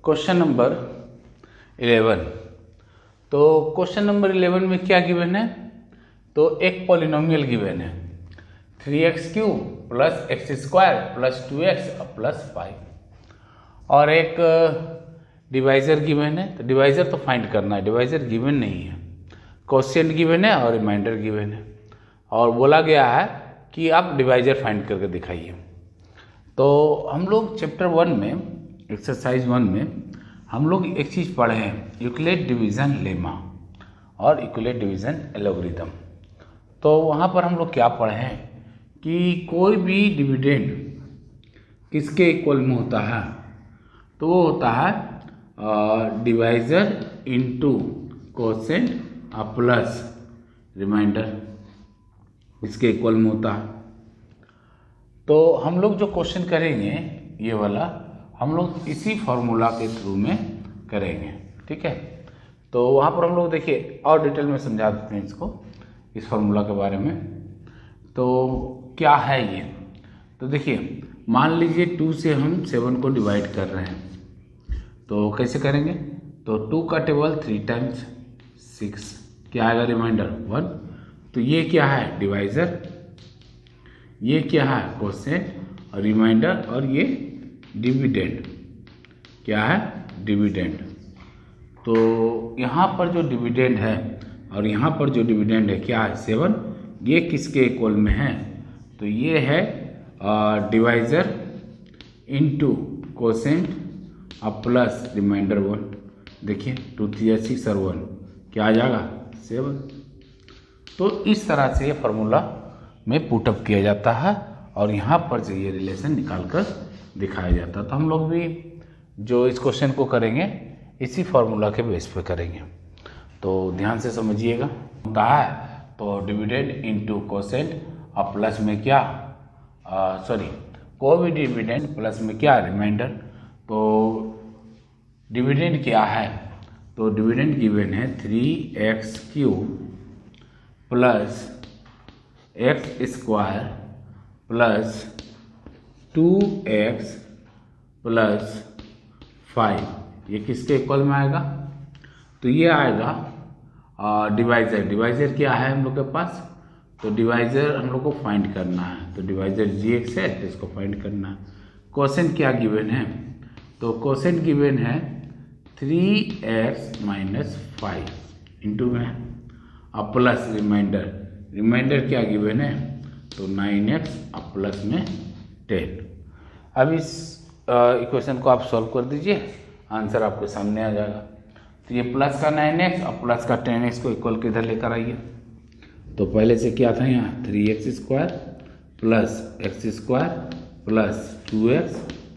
Question number 11। तो question number 11 में क्या गिवन है? तो एक पॉलिनोमियल गिवन है 3x³ plus x² plus 2x plus 5 और एक डिवाइजर गिवन है। तो डिवाइजर तो फाइंड करना है, डिवाइजर गिवन नहीं है, क्वोशिएंट गिवन है और रिमाइंडर गिवन है और बोला गया है कि आप डिवाइजर फाइंड करके दिखाइए। तो हम लोग चैप्टर 1 में एक्सरसाइज 1 में हम लोग एक चीज़ पढ़े हैं, यूक्लिड डिवीज़न लेमा और यूक्लिड डिवीज़न एल्गोरिथम। तो वहाँ पर हम लोग क्या पढ़े हैं कि कोई भी डिविडेंड किसके इक्वल में होता है? तो वो होता है divisor into quotient plus remainder, इसके इक्वल में होता है। तो हम लोग जो क्वेश्चन करेंगे ये वाला हम लोग इसी फॉर्मूला के थ्रू में करेंगे, ठीक है। तो वहाँ पर हम लोग देखिए और डिटेल में समझा देते हैं इसको, इस फॉर्मूला के बारे में। तो क्या है ये? तो देखिए मान लीजिए 2 से हम 7 को डिवाइड कर रहे हैं, तो कैसे करेंगे? तो 2 का टेबल 3 टाइम्स 6, क्या आएगा? रिमाइंडर 1। तो ये क्या है? डिवाइजर। ये क्या है? क्वोशिएंट और रिमाइंडर, और ये डिविडेंड। क्या है? डिविडेंड। तो यहाँ पर जो डिविडेंड है और यहाँ पर जो डिविडेंड है क्या है? 7। ये किसके इक्वल में है? तो ये है divisor into quotient plus remainder 1। देखिए 2 3 6 और 1 क्या आ जाएगा? 7। तो इस तरह से ये फार्मूला में पुटअप किया जाता है और यहाँ पर से ये रिलेशन निकाल कर दिखाया जाता है। तो हम लोग भी जो इस क्वेश्चन को करेंगे इसी फार्मूला के बेस पे करेंगे, तो ध्यान से समझिएगा। होता है तो डिविडेंड इनटू क्वोशिएंट और प्लस में क्या कोई भी डिविडेंड प्लस में क्या? रिमाइंडर। तो डिविडेंड क्या है? तो डिविडेंड गिवन है 3x³ plus x² plus 2x plus 5। ये किसके इक्वल में आएगा? तो ये आएगा डिवाइजर। डिवाइजर क्या है हम लोग के पास? तो डिवाइजर हम लोग को फाइंड करना है, तो डिवाइजर gx है, तो इसको फाइंड करना है। क्वोशिएंट क्या गिवन है? तो क्वोशिएंट गिवन है 3x माइनस 5 इंटू में अब प्लस रिमाइंडर। रिमाइंडर क्या गिवन है? तो 9x अब प्लस में 10। अब इस इक्वेशन को आप सॉल्व कर दीजिए, आंसर आपके सामने आ जाएगा। तो ये प्लस का 9x और प्लस का 10x को इक्वल के इधर लेकर आइए। तो पहले से क्या था यहाँ? 3x² plus x² plus 2x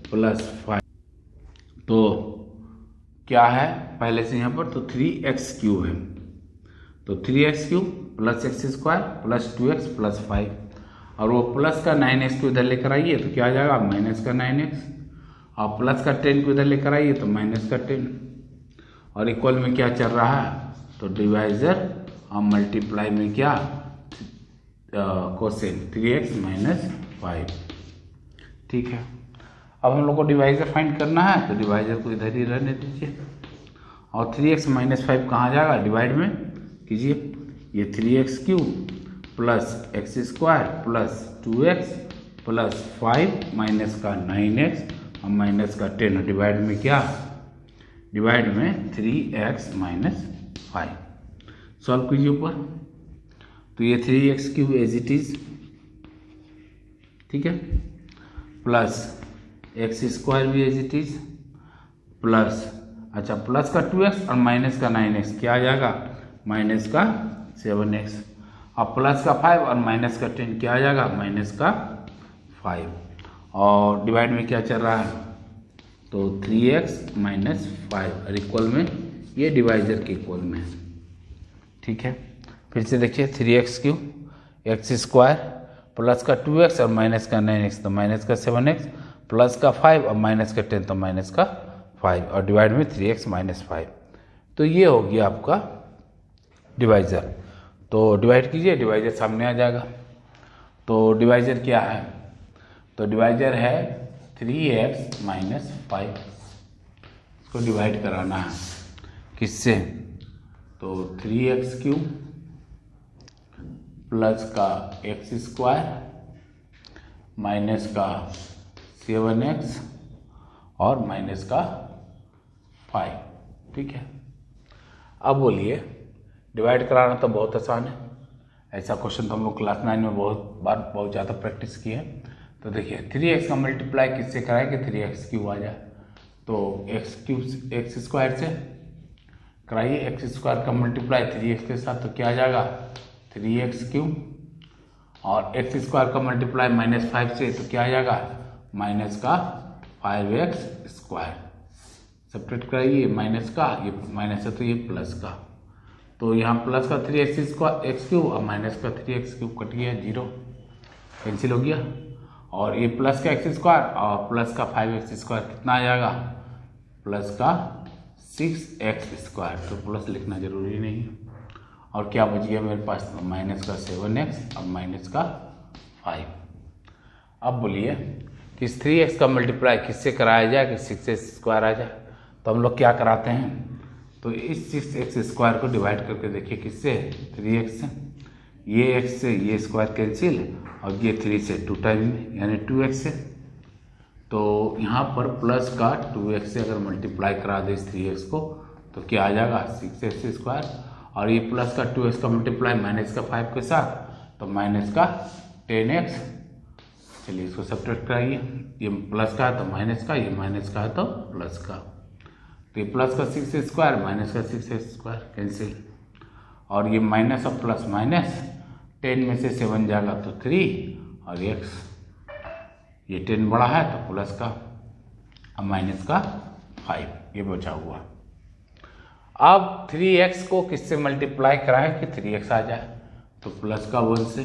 plus 5। तो क्या है पहले से यहाँ पर? तो 3x³ है, तो 3x³ plus x² plus 2x plus 5 और वो प्लस का 9x को इधर लेकर आइए तो क्या आ जाएगा? माइनस का 9x और प्लस का 10 को इधर लेकर आइए तो माइनस का 10 और इक्वल में क्या चल रहा है? तो डिवाइजर और मल्टीप्लाई में क्या? क्वोशिएंट 3x माइनस 5, ठीक है। अब हम लोग को डिवाइजर फाइंड करना है, तो डिवाइजर को इधर ही रहने दीजिए और 3x माइनस 5 कहाँ जाएगा? डिवाइड में कीजिए। ये 3x³ plus x² plus 2x plus 5 minus का 9x और माइनस का 10 डिवाइड में क्या? डिवाइड में 3x माइनस 5। सॉल्व कीजिए ऊपर। तो ये 3x³ एज इट इज, ठीक है, प्लस x² भी एज इट इज प्लस अच्छा प्लस का 2x और माइनस का 9x क्या आ जाएगा? माइनस का 7x और प्लस का 5 और माइनस का 10 क्या आ जाएगा? माइनस का 5 और डिवाइड में क्या चल रहा है? तो 3x माइनस 5 और इक्वल में ये डिवाइजर के इक्वल में है, ठीक है। फिर से देखिए 3x³ x² प्लस का 2x और माइनस का 9x तो माइनस का 7x प्लस का 5 और माइनस का 10 तो माइनस का 5 और डिवाइड में 3x माइनस 5। तो ये हो गया आपका डिवाइजर। तो डिवाइड कीजिए, डिवाइजर सामने आ जाएगा। तो डिवाइजर क्या है? तो डिवाइजर है 3x माइनस 5। इसको डिवाइड कराना है किससे, तो 3x³ प्लस का x² माइनस का 7x और माइनस का 5। ठीक है, अब बोलिए डिवाइड कराना तो बहुत आसान है, ऐसा क्वेश्चन तो हम लोग क्लास 9 में बहुत ज़्यादा प्रैक्टिस किए हैं। तो देखिए 3x का मल्टीप्लाई किससे कराएं कि 3x³ आ जाए, तो x² से कराइए, x² का मल्टीप्लाई 3x के साथ तो क्या आ जाएगा 3x³ और x² का मल्टीप्लाई -5 से तो क्या आ जाएगा माइनस का 5x²। सब्ट्रैक्ट कराइए, माइनस का ये माइनस है तो ये प्लस का, तो यहाँ प्लस का 3x³ और माइनस का 3x³ कट गया, 0 कैंसिल हो गया, और ये प्लस का x² और प्लस का 5x² कितना आ जाएगा प्लस का 6x²। तो प्लस लिखना जरूरी नहीं है, और क्या बच गया मेरे पास माइनस का 7x और माइनस का 5। अब बोलिए कि इस 3x का मल्टीप्लाई किससे कराया जाए कि 6x² आ जाए, तो हम लोग क्या कराते हैं, तो इस 6x² को डिवाइड करके देखिए किससे 3x से, ये x से ये स्क्वायर कैंसिल और ये 3 से 2 टाइम में यानी 2x से, तो यहाँ पर प्लस का 2x से अगर मल्टीप्लाई करा दे इस 3x को तो क्या आ जाएगा 6x², और ये प्लस का 2x का मल्टीप्लाई माइनस का 5 के साथ तो माइनस का 10x। चलिए इसको सब्ट्रैक्ट कराइए, ये प्लस का है तो माइनस का, ये माइनस का है तो प्लस का, तो ये प्लस का 6x² माइनस का 6x² कैंसिल, और ये माइनस और प्लस माइनस 10 में से 7 जाएगा तो 3 और x, ये 10 बड़ा है तो प्लस का और माइनस का 5 ये बचा हुआ। अब 3x को किससे मल्टीप्लाई कराएं कि 3x आ जाए, तो प्लस का 1 से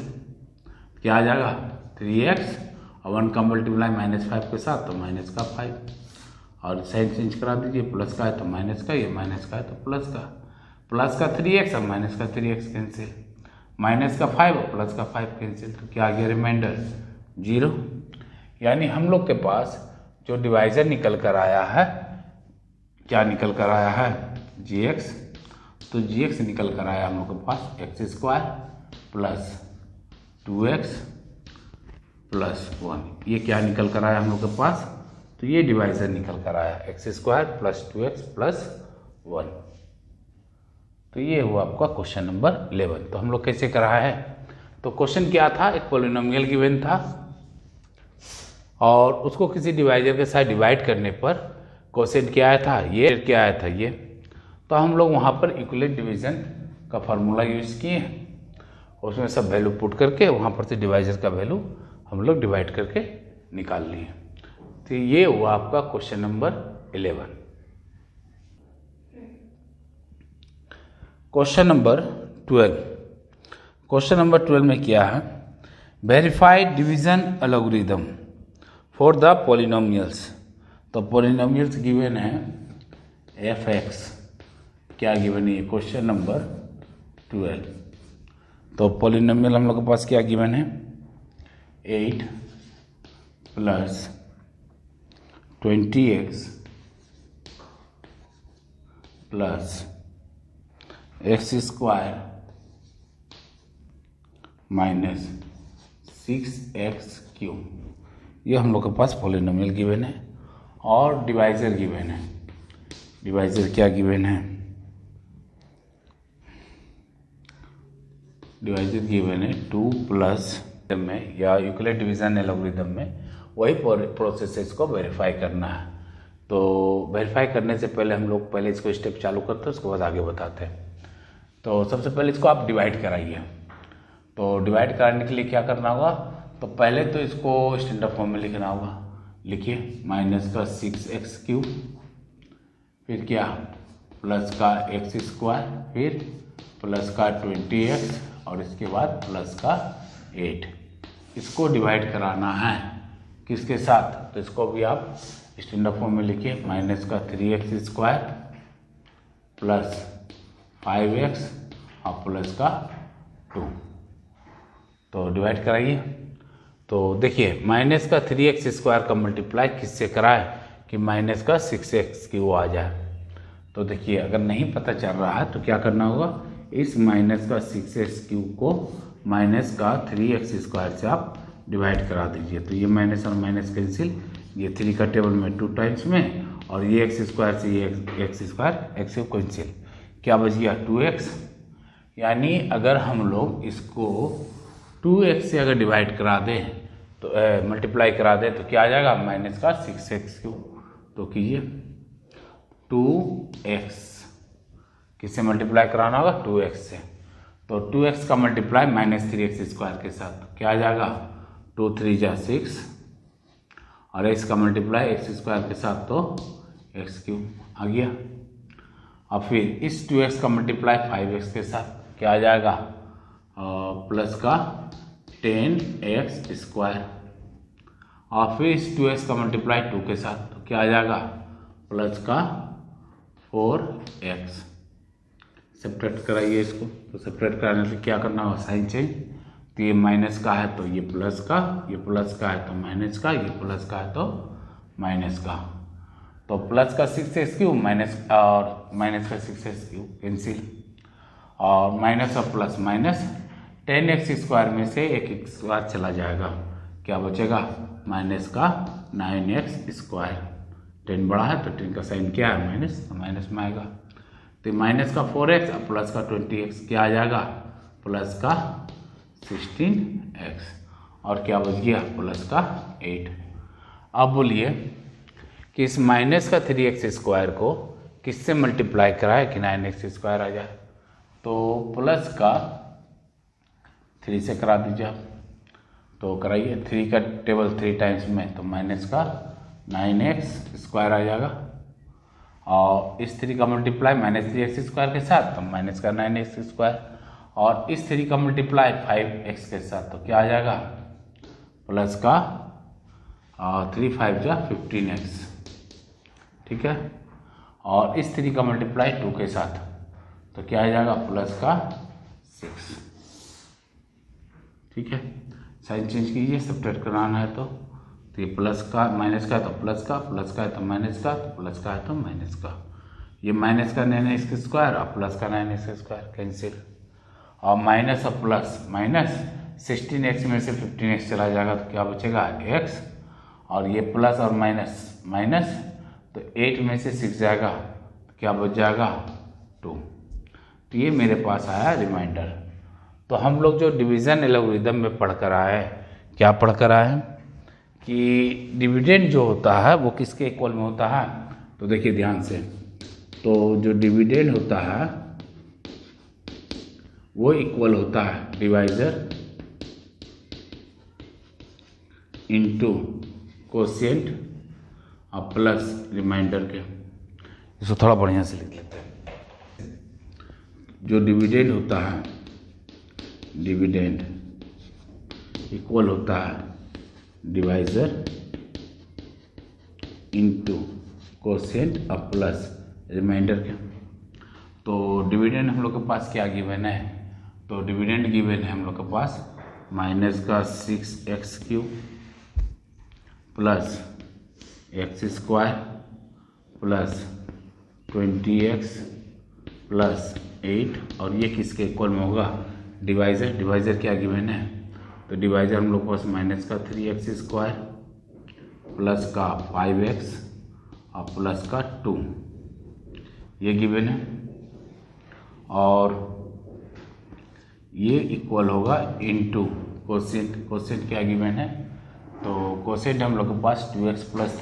क्या आ जाएगा 3x और 1 का मल्टीप्लाई -5 के साथ तो माइनस का 5, और साइन चेंज करा दीजिए, प्लस का है तो माइनस का, ये माइनस का है तो प्लस का 3x और माइनस का 3x कैंसिल, माइनस का 5 और प्लस का 5 कैंसिल, तो क्या आ गया रिमाइंडर 0। यानी हम लोग के पास जो डिवाइजर निकल कर आया है, क्या निकल कर आया है gx, तो gx निकल कर आया हम लोग के पास x² प्लस 2x प्लस 1, ये क्या निकल कर आया हम लोग के पास, तो ये डिवाइजर निकल कर आया x² प्लस 2x प्लस 1। तो ये हुआ आपका क्वेश्चन नंबर 11। तो हम लोग कैसे कराया है, तो क्वेश्चन क्या था, एक पॉलिनोमियल गिवन था और उसको किसी डिवाइजर के साथ डिवाइड करने पर क्वेश्चन क्या आया था, ये क्या आया था ये, तो हम लोग वहाँ पर इक्विवेलेंट डिवीजन का फार्मूला यूज़ किए, उसमें सब वैल्यू पुट करके वहाँ पर से डिवाइजर का वैल्यू हम लोग डिवाइड करके निकाल लिए। तो ये हुआ आपका question number 11। Question number 12, question number 12 में क्या है, verified division algorithm for the polynomials. तो पॉलिनोमियल्स गिवन है f(x), क्या गिवन है क्वेश्चन नंबर 12। तो पॉलिनोमियल हम लोग के पास क्या गिवन है 8 plus 20x plus x² minus 6x³, ये हम लोग के पास पॉलिनोमियल गिवन है, और डिवाइजर गिवन है। डिवाइजर क्या गिवन है, डिवाइजर गिवन है 2 प्लस में या यूक्लिड डिवीजन एल्गोरिथम में वही प्रोसेस है, इसको वेरीफाई करना है। तो वेरीफाई करने से पहले हम लोग पहले इसको स्टेप चालू करते हैं, उसके बाद आगे बताते हैं। तो सबसे पहले इसको आप डिवाइड कराइए। तो डिवाइड कराने के लिए क्या करना होगा, तो पहले तो इसको स्टैंडर्ड फॉर्म में लिखना होगा। लिखिए माइनस का 6x³, फिर क्या प्लस का x², फिर प्लस का 20x और इसके बाद प्लस का 8। इसको डिवाइड कराना है किसके साथ, तो इसको भी आप स्टैंडर्ड फॉर्म में लिखिए माइनस का 3x² प्लस 5x और प्लस का 2। तो डिवाइड कराइए। तो देखिए माइनस का 3x² का मल्टीप्लाई किससे कराए कि माइनस का 6x³ आ जाए। तो देखिए अगर नहीं पता चल रहा है तो क्या करना होगा, इस माइनस का 6x³ को माइनस का 3x² से आप डिवाइड करा दीजिए। तो ये माइनस और माइनस कैंसिल, ये 3 का टेबल में 2 टाइम्स में, और ये x² से ये x² कैंसिल, क्या बच गया 2x। यानी अगर हम लोग इसको 2x से अगर डिवाइड करा दें तो मल्टीप्लाई करा दें तो क्या आ जाएगा, माइनस का 6x³। तो कीजिए 2x किससे मल्टीप्लाई कराना होगा, 2x से। तो 2x का मल्टीप्लाई माइनस 3x² के साथ, तो क्या आ जाएगा 2 3 जा 6, और x का मल्टीप्लाई x² के साथ तो x³ आ गया। और फिर इस 2x का मल्टीप्लाई 5x के साथ क्या आ जाएगा, प्लस का 10x², और फिर इस 2x का मल्टीप्लाई 2 के साथ तो क्या आ जाएगा, प्लस का 4x। सब्ट्रैक्ट कराइए इसको, तो सब्ट्रैक्ट कराने से क्या करना होगा, साइन चेंज। तो ये माइनस का है तो ये प्लस का, ये प्लस का है तो माइनस का, ये प्लस का है तो माइनस का। तो प्लस का 6x³ माइनस और माइनस का 6x³ कैंसिल, और माइनस और प्लस माइनस, 10x² में से एक x² चला जाएगा, क्या बचेगा, माइनस का 9x²। 10 बड़ा है तो 10 का साइन क्या है, माइनस, तो माइनस में आएगा। तो माइनस का 4x और प्लस का 20x क्या आ जाएगा, प्लस का 16x, और क्या बच गया, प्लस का 8। अब बोलिए कि इस माइनस का 3x² को किससे मल्टीप्लाई कराए कि 9x² आ जाए। तो प्लस का 3 से करा दीजिए आप, तो कराइए। 3 का टेबल 3 टाइम्स में तो माइनस का 9x² आ जाएगा, और इस 3 का मल्टीप्लाई माइनस 3x² के साथ तो माइनस का 9x², और इस 3 का मल्टीप्लाई 5x के साथ तो क्या आ जाएगा, प्लस का 3 5 जा 15x, ठीक है। और इस 3 का मल्टीप्लाई 2 के साथ तो क्या आ जाएगा, प्लस का 6, ठीक है। साइन चेंज कीजिए, सब्ट्रैक्ट कराना है तो ये प्लस का माइनस का है तो प्लस का, प्लस का है तो माइनस का, तो प्लस का है तो माइनस का। ये माइनस का 9x² और प्लस का 9x² कैंसिल, और माइनस और प्लस माइनस, 16x में से 15x चला जाएगा तो क्या बचेगा, x, और ये प्लस और माइनस माइनस, तो 8 में से 6 जाएगा तो क्या बच जाएगा, 2। तो ये मेरे पास आया रिमाइंडर। तो हम लोग जो डिवीज़न एल्गोरिथम में पढ़ कर आए, क्या पढ़ कर आए कि डिविडेंड जो होता है वो किसके इक्वल में होता है। तो देखिए ध्यान से, तो जो डिविडेंड होता है वो इक्वल होता है डिवाइजर इनटू कोशिएंट और प्लस रिमाइंडर के। इसको थोड़ा बढ़िया से लिख लेते हैं। जो डिविडेंड होता है, डिविडेंड इक्वल होता है डिवाइजर इनटू कोशिएंट और प्लस रिमाइंडर के। तो डिविडेंड हम लोग के पास क्या गिवन है, तो डिविडेंड गिवन है हम लोग के पास माइनस का 6x³ plus x² plus 20x plus 8, और ये किसके इक्वल में होगा, डिवाइजर। डिवाइजर क्या गिवन है, तो डिवाइजर हम लोग के पास माइनस का 3x² प्लस का 5x और प्लस का 2, ये गिवन है। और ये इक्वल होगा इनटू कोशिएंट। कोशिएंट क्या गिवन है, तो कोशिएंट हम लोग के पास 2x प्लस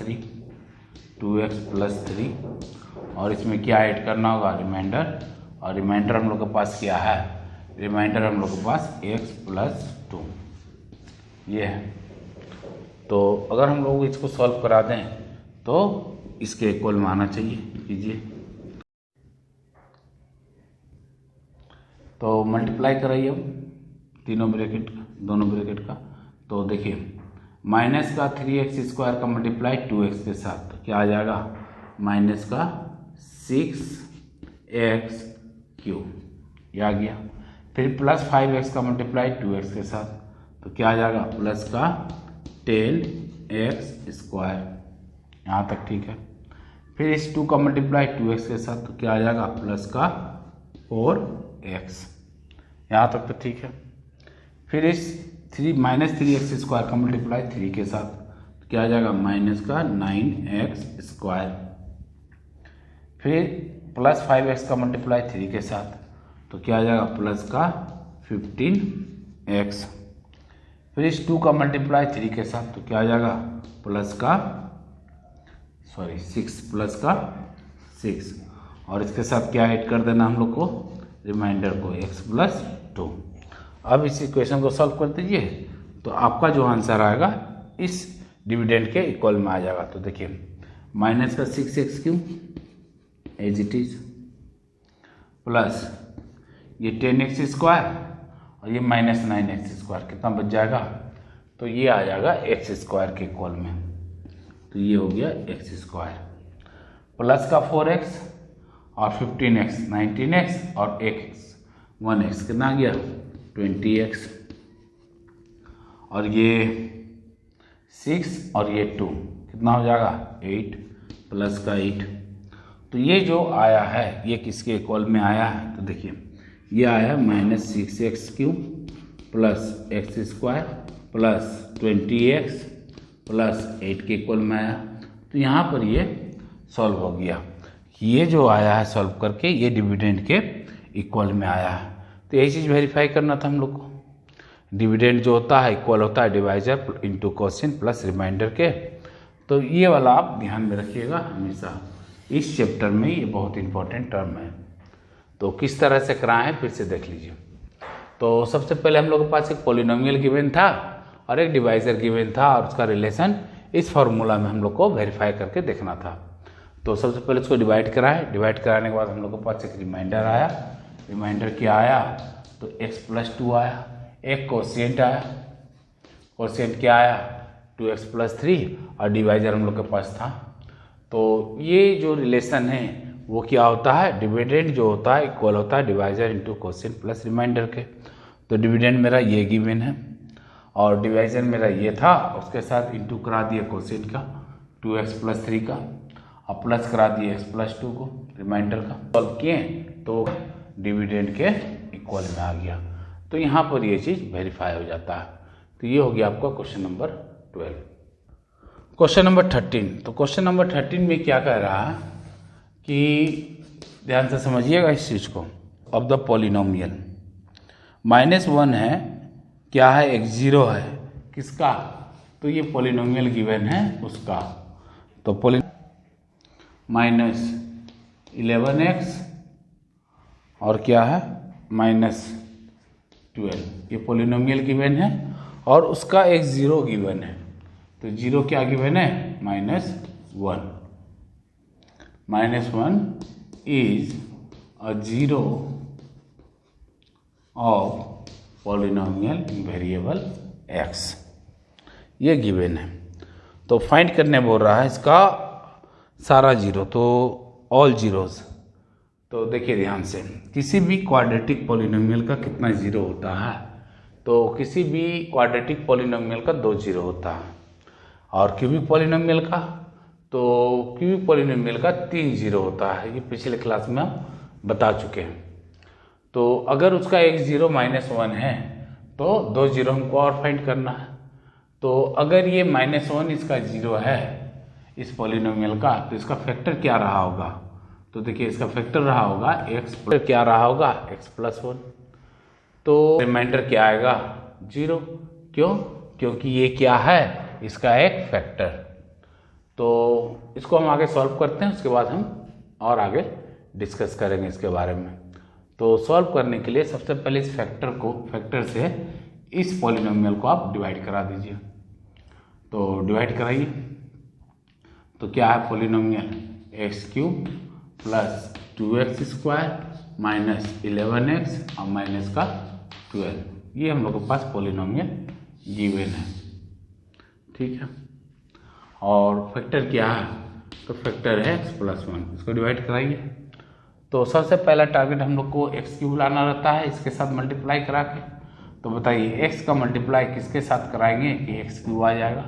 3, और इसमें क्या ऐड करना होगा, रिमाइंडर। और रिमाइंडर हम लोग के पास क्या है, रिमाइंडर हम लोग के पास x प्लस 2 ये है। तो अगर हम लोग इसको सॉल्व करा दें तो इसके इक्वल में आना चाहिए, कीजिए। तो मल्टीप्लाई कराइए अब तीनों ब्रैकेट का, दोनों ब्रैकेट का। तो देखिए माइनस का 3x² का मल्टीप्लाई 2x के साथ तो क्या आ जाएगा, माइनस का 6x³ ये आ गया। फिर प्लस 5x का मल्टीप्लाई 2x के साथ तो क्या आ जाएगा, प्लस का 10x²। यहाँ तक ठीक है। फिर इस 2 का मल्टीप्लाई 2x के साथ, तो क्या आ जाएगा प्लस का 4x, यहाँ तक तो ठीक है। फिर इस 3 का मल्टीप्लाई 3 के साथ, तो क्या आ जाएगा माइनस का 9x²। फिर प्लस 5x का मल्टीप्लाई 3 के साथ, तो क्या आ जाएगा प्लस का 15x। फिर इस 2 का मल्टीप्लाई 3 के साथ, तो क्या आ जाएगा प्लस का 6 प्लस का 6, और इसके साथ क्या ऐड कर देना हम लोग को, रिमाइंडर को x+2। अब इस इक्वेशन को सॉल्व कर दीजिए, तो आपका जो आंसर आएगा इस डिविडेंड के इक्वल में आ जाएगा। तो देखिए माइनस का 6x³ as it is, plus ये 10x² और ये माइनस 9x², कितना बच जाएगा, तो ये आ जाएगा x² के इक्वल में। तो ये हो गया x², प्लस का 4x और 15x 19x और 1x कितना आ गया 20x, और ये 6 और ये 2 कितना हो जाएगा 8 प्लस का 8। तो ये जो आया है ये किसके इक्वल में आया है, तो देखिए ये आया है -6x³ plus x² plus 20x plus 8 के इक्वल में आया। तो यहाँ पर ये सॉल्व हो गया, ये जो आया है सॉल्व करके ये डिविडेंड के इक्वल में आया है। तो यही चीज़ वेरीफाई करना था हम लोग को। डिविडेंड जो होता है इक्वल होता है divisor into quotient plus remainder के। तो ये वाला आप ध्यान में रखिएगा हमेशा, इस चैप्टर में ये बहुत इंपॉर्टेंट टर्म है। तो किस तरह से कराएं फिर से देख लीजिए। तो सबसे पहले हम लोग के पास एक पॉलिनोमियल गिवन था और एक डिवाइजर गिवन था, और उसका रिलेशन इस फॉर्मूला में हम लोग को वेरीफाई करके देखना था। तो सबसे पहले इसको डिवाइड कराएं, डिवाइड कराने के बाद हम लोग के पास एक रिमाइंडर आया। रिमाइंडर क्या आया, तो x+2 आया, एक क्वोशिएंट आया, क्वोशिएंट क्या आया 2x+3, और डिवाइजर हम लोग के पास था। तो ये जो रिलेशन है वो क्या होता है, डिविडेंड जो होता है इक्वल होता है divisor into quotient plus remainder के। तो डिविडेंड मेरा ये गिवन है और डिवाइजर मेरा ये था, उसके साथ इंटू करा दिया क्वोशिएंट का 2x+3 का, और प्लस करा दिए x+2 को रिमाइंडर का। सॉल्व किए तो डिविडेंड के इक्वल में आ गया। तो यहाँ पर ये चीज़ वेरीफाई हो जाता है। तो ये हो गया आपका क्वेश्चन नंबर 12। Question number 13। तो क्वेश्चन नंबर 13 में क्या कह रहा है कि ध्यान से समझिएगा इस चीज़ को। ऑफ द पॉलिनोमियल -1 है, क्या है एक 0 है, किसका, तो ये पॉलिनोमियल गिवन है उसका। तो -11x और क्या है -12, ये पॉलिनोमियल गिवन है और उसका एक 0 गिवन है। तो 0 क्या गिवन है -1। -1 is a 0 of polynomial variable x, ये गिवन है। तो फाइंड करने बोल रहा है इसका सारा 0, तो ऑल जीरोज। तो देखिए ध्यान से, किसी भी क्वाड्रेटिक पॉलिनोमियल का कितना 0 होता है, तो किसी भी क्वाड्रेटिक पॉलिनोमियल का 2 0 होता है, और क्यूबिक पॉलिनोमियल का, तो क्यूबिक पॉलिनोमियल का 3 0 होता है। ये पिछले क्लास में हम बता चुके हैं। तो अगर उसका एक 0 -1 है तो 2 0 हमको और फाइंड करना है। तो अगर ये -1 इसका 0 है इस पॉलिनोमियल का, तो इसका फैक्टर क्या रहा होगा, तो देखिए इसका फैक्टर रहा होगा x, क्या रहा होगा x+1। तो रिमाइंडर क्या आएगा 0, क्यों, क्योंकि ये क्या है इसका एक फैक्टर। तो इसको हम आगे सॉल्व करते हैं, उसके बाद हम और आगे डिस्कस करेंगे इसके बारे में। तो सॉल्व करने के लिए सबसे पहले इस फैक्टर से इस पॉलिनोमियल को आप डिवाइड करा दीजिए। तो डिवाइड कराइए, तो क्या है polynomial x³ plus 2x² minus 11x और माइनस का 12, ये हम लोग के पास पॉलिनोमियल गिवन है, ठीक है। और फैक्टर क्या है, तो फैक्टर है x+1, इसको डिवाइड कराइए। तो सबसे पहला टारगेट हम लोग को x³ लाना रहता है, इसके साथ मल्टीप्लाई करा के। तो बताइए x का मल्टीप्लाई किसके साथ कराएंगे कि x³ आ जाएगा,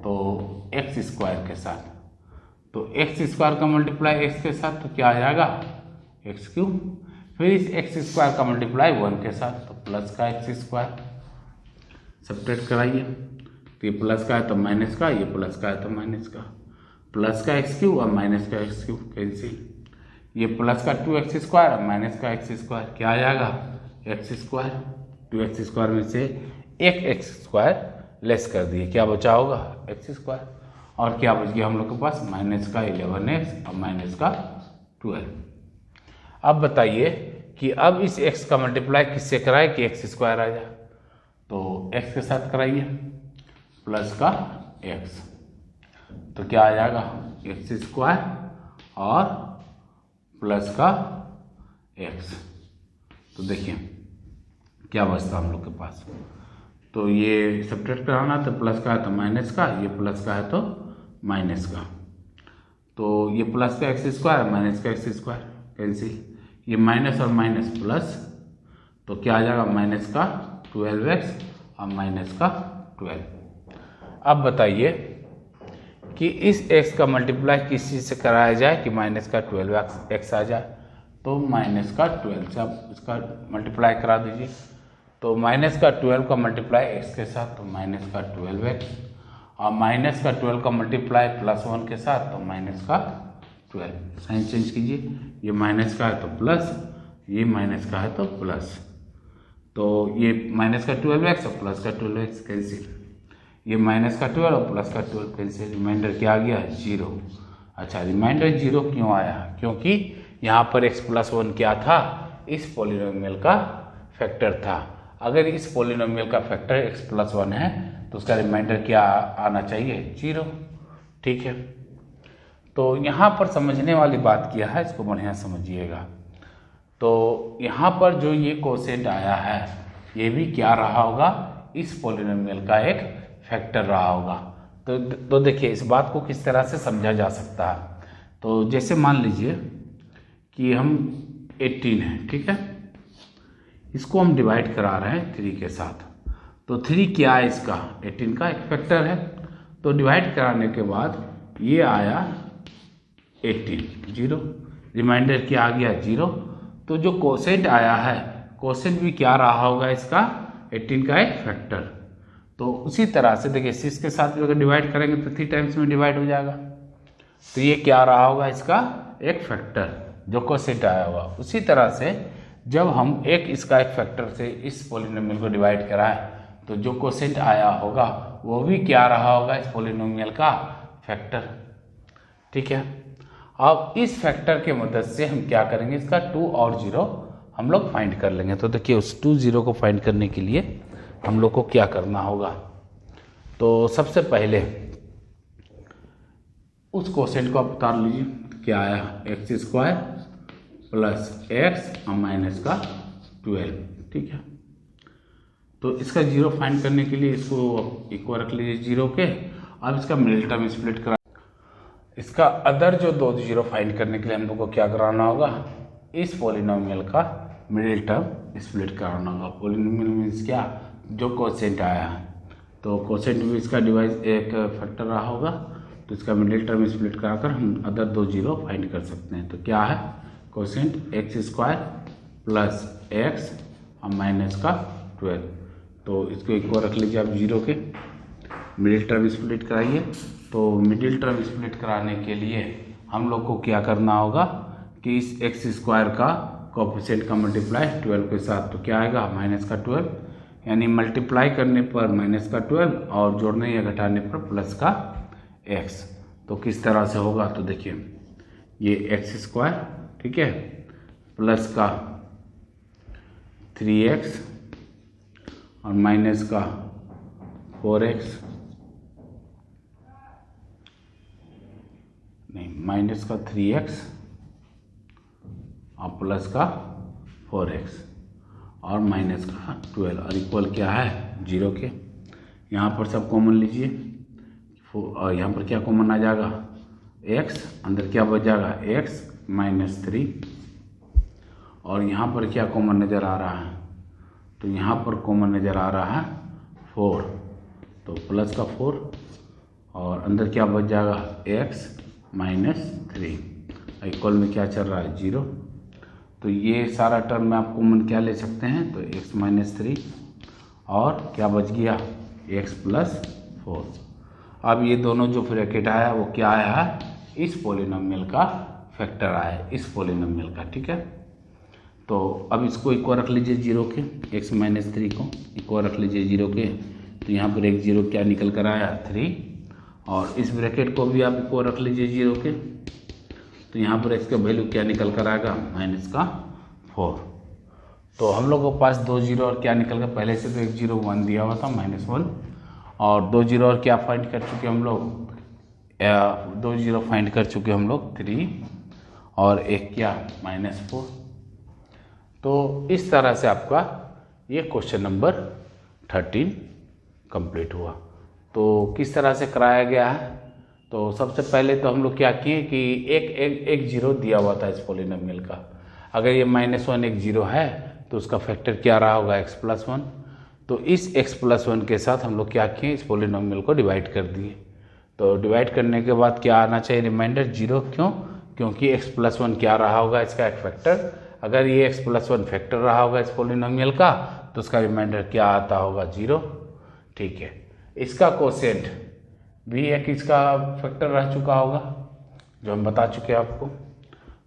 तो x² के साथ। तो एक्स स्क्वायर का मल्टीप्लाई एक्स के साथ तो क्या आ जाएगा एक्स क्यूब, फिर इस एक्स स्क्वायर का मल्टीप्लाई 1 के साथ तो प्लस का एक्स स्क्वायर, सब्ट्रैक्ट कराइए तो ये प्लस का है तो माइनस का, ये प्लस का है तो माइनस का, प्लस का एक्स क्यूब और माइनस का एक्स क्यूब कैंसिल, ये प्लस का 2x स्क्वायर और माइनस का एक्स स्क्वायर क्या आ जाएगा एक्स स्क्वायर, 2x स्क्वायर में से एक एक्स स्क्वायर लेस कर दिए, क्या बचा होगा एक्स स्क्वायर, और क्या बच गया हम लोग के पास माइनस का 11x और माइनस का 12। अब बताइए कि अब इस x का मल्टीप्लाई किससे कराए कि एक्स स्क्वायर आ जाए, तो x के साथ कराइए प्लस का x, तो क्या आ जाएगा एक्स स्क्वायर और प्लस का x, तो देखिए क्या बचता हम लोग के पास, तो ये सब्ट्रैक्ट कराना तो प्लस का है तो माइनस का, ये प्लस का है तो माइनस का, तो ये प्लस का एक्स स्क्वायर माइनस का एक्स स्क्वायर कैंसिल, ये माइनस और माइनस प्लस, तो क्या आ जाएगा माइनस का 12x और माइनस का 12। अब बताइए कि इस x का मल्टीप्लाई किस चीज़ से कराया जाए कि माइनस का 12x आ जाए, तो माइनस का 12 से आप इसका मल्टीप्लाई करा दीजिए, तो माइनस का 12 का मल्टीप्लाई x के साथ तो माइनस का 12x और माइनस का 12 का मल्टीप्लाई प्लस 1 के साथ तो माइनस का 12, साइन चेंज कीजिए, ये माइनस का है तो प्लस, ये माइनस का है तो प्लस, तो ये माइनस का 12x और प्लस का 12x कैंसिल, ये माइनस का 12 और प्लस का 12 कैंसिल, रिमाइंडर क्या आ गया 0। अच्छा रिमाइंडर 0 क्यों आया, क्योंकि यहाँ पर x प्लस 1 क्या था इस पॉलिनोमियल का फैक्टर था, अगर इस पॉलिनोमियल का फैक्टर x प्लस 1 है तो उसका रिमाइंडर क्या आना चाहिए 0। ठीक है, तो यहाँ पर समझने वाली बात क्या है इसको बढ़िया समझिएगा, तो यहाँ पर जो ये कोसेंट आया है ये भी क्या रहा होगा इस पॉलिनोमियल का एक फैक्टर रहा होगा, तो देखिए इस बात को किस तरह से समझा जा सकता है, तो जैसे मान लीजिए कि हम 18 है, ठीक है, इसको हम डिवाइड करा रहे हैं 3 के साथ, तो 3 क्या है इसका 18 का एक फैक्टर है, तो डिवाइड कराने के बाद ये आया 18 0, रिमाइंडर क्या आ गया 0, तो जो कोसेंट आया है कोसेंट भी क्या रहा होगा इसका 18 का एक फैक्टर, तो उसी तरह से देखिए 6 के साथ भी अगर डिवाइड करेंगे तो 3 टाइम्स में डिवाइड हो जाएगा, तो ये क्या रहा होगा इसका एक फैक्टर जो कोसेंट आया होगा। उसी तरह से जब हम इसका एक फैक्टर से इस पॉलिनोमियल को डिवाइड कराएं तो जो कोसेंट आया होगा वो भी क्या रहा होगा इस पॉलिनोमियल का फैक्टर। ठीक है, अब इस फैक्टर के मदद से हम क्या करेंगे इसका 2 और 0 हम लोग फाइंड कर लेंगे। तो देखिए उस 2 0 को फाइंड करने के लिए हम लोग को क्या करना होगा, तो सबसे पहले उस कोसेंट को आप उतार लीजिए, क्या आया एक्स स्क्वायर प्लस एक्स और माइनस का 12। ठीक है, तो इसका 0 फाइंड करने के लिए इसको इक्वल रख लीजिए 0 के। अब इसका मिडिल टर्म स्प्लिट करा, इसका अदर जो 2 0 फाइंड करने के लिए हम लोग को क्या कराना होगा, इस पॉलिनोमियल का मिडिल टर्म स्प्लिट कराना होगा। पॉलिनोमियल मीन्स क्या, जो कोसेंट आया है तो कोसेंट भी इसका डिवाइस एक फैक्टर रहा होगा, तो इसका मिडिल टर्म स्प्लिट कराकर हम अदर 2 0 फाइंड कर सकते हैं। तो क्या है quotient x square plus x और माइनस का 12, तो इसको इक्वल रख लीजिए आप 0 के। मिडिल टर्म स्प्लिट कराइए, तो मिडिल टर्म स्प्लिट कराने के लिए हम लोग को क्या करना होगा कि इस एक्स स्क्वायर का कोफिशिएंट का मल्टीप्लाई 12 के साथ, तो क्या आएगा माइनस का 12, यानी मल्टीप्लाई करने पर माइनस का 12 और जोड़ने या घटाने पर प्लस का x। तो किस तरह से होगा, तो देखिए ये एक्स स्क्वायर, ठीक है, प्लस का 3x और माइनस का 4x, नहीं माइनस का 3x और प्लस का 4x और माइनस का 12 और इक्वल क्या है 0 के। यहाँ पर सब कॉमन लीजिए, और यहाँ पर क्या कॉमन आ जाएगा x, अंदर क्या बच जाएगा x माइनस 3, और यहाँ पर क्या कॉमन नज़र आ रहा है, तो यहाँ पर कॉमन नज़र आ रहा है 4, तो प्लस का 4 और अंदर क्या बच जाएगा x -3 इक्वल में क्या चल रहा है 0। तो ये सारा टर्म में आप कॉमन क्या ले सकते हैं, तो x-3 और क्या बच गया x+4। अब ये दोनों जो ब्रैकेट आया वो क्या आया है, इस पॉलिनोमियल का फैक्टर आया है, इस पॉलिनोमियल का। ठीक है, तो अब इसको इक्वल रख लीजिए 0 के, x-3 को इक्वल रख लीजिए 0 के। तो यहाँ पर एक 0 क्या निकल कर आया 3, और इस ब्रैकेट को भी आप इक्वल रख लीजिए 0 के। तो यहाँ पर x का वैल्यू क्या निकल कर आएगा -4। तो हम लोगों के पास 2 0 और क्या निकल कर, पहले से तो एक 0 1 दिया हुआ था -1, और 2 0 और क्या फाइंड कर चुके हम लोग, 2 0 फाइंड कर चुके हम लोग 3 और एक क्या -4। तो इस तरह से आपका ये क्वेश्चन नंबर 13 कंप्लीट हुआ। तो किस तरह से कराया गया है, तो सबसे पहले तो हम लोग क्या किए कि एक 0 दिया हुआ था इस पॉलिनोमियल का। अगर ये -1 एक 0 है तो उसका फैक्टर क्या रहा होगा x+1। तो इस x+1 के साथ हम लोग क्या किए, इस पॉलिनोमियल को डिवाइड कर दिए। तो डिवाइड करने के बाद क्या आना चाहिए, रिमाइंडर 0। क्यों, क्योंकि x+1 क्या रहा होगा, इसका एक फैक्टर। अगर ये x+1 फैक्टर रहा होगा इस पॉलिनोमियल का तो उसका रिमाइंडर क्या आता होगा 0। ठीक है, इसका कोसेंट भी एक इसका फैक्टर रह चुका होगा जो हम बता चुके हैं आपको।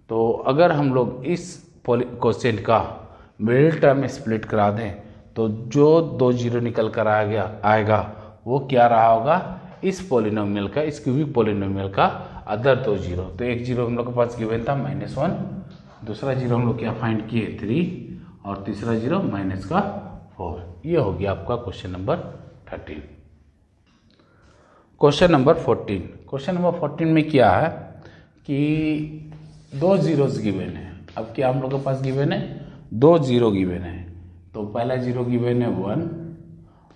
तो अगर हम लोग इस कोसेंट का मिडिल टर्म स्प्लिट करा दें तो जो 2 0 निकल कर आएगा वो क्या रहा होगा, इस पॉलिनोमियल का, इस क्यूबिक पॉलिनोमियल का अदर 2 0। तो एक 0 हम लोग के पास गिवन था -1, दूसरा 0 हम लोग क्या फाइंड किए 3, और तीसरा 0 -4। ये हो गया आपका question number 13। Question number 14। Question number 14 में क्या है कि 2 0 गिवन है। अब क्या हम लोग के पास गिवन है, 2 0 गिवन है। तो पहला 0 गिवन है 1,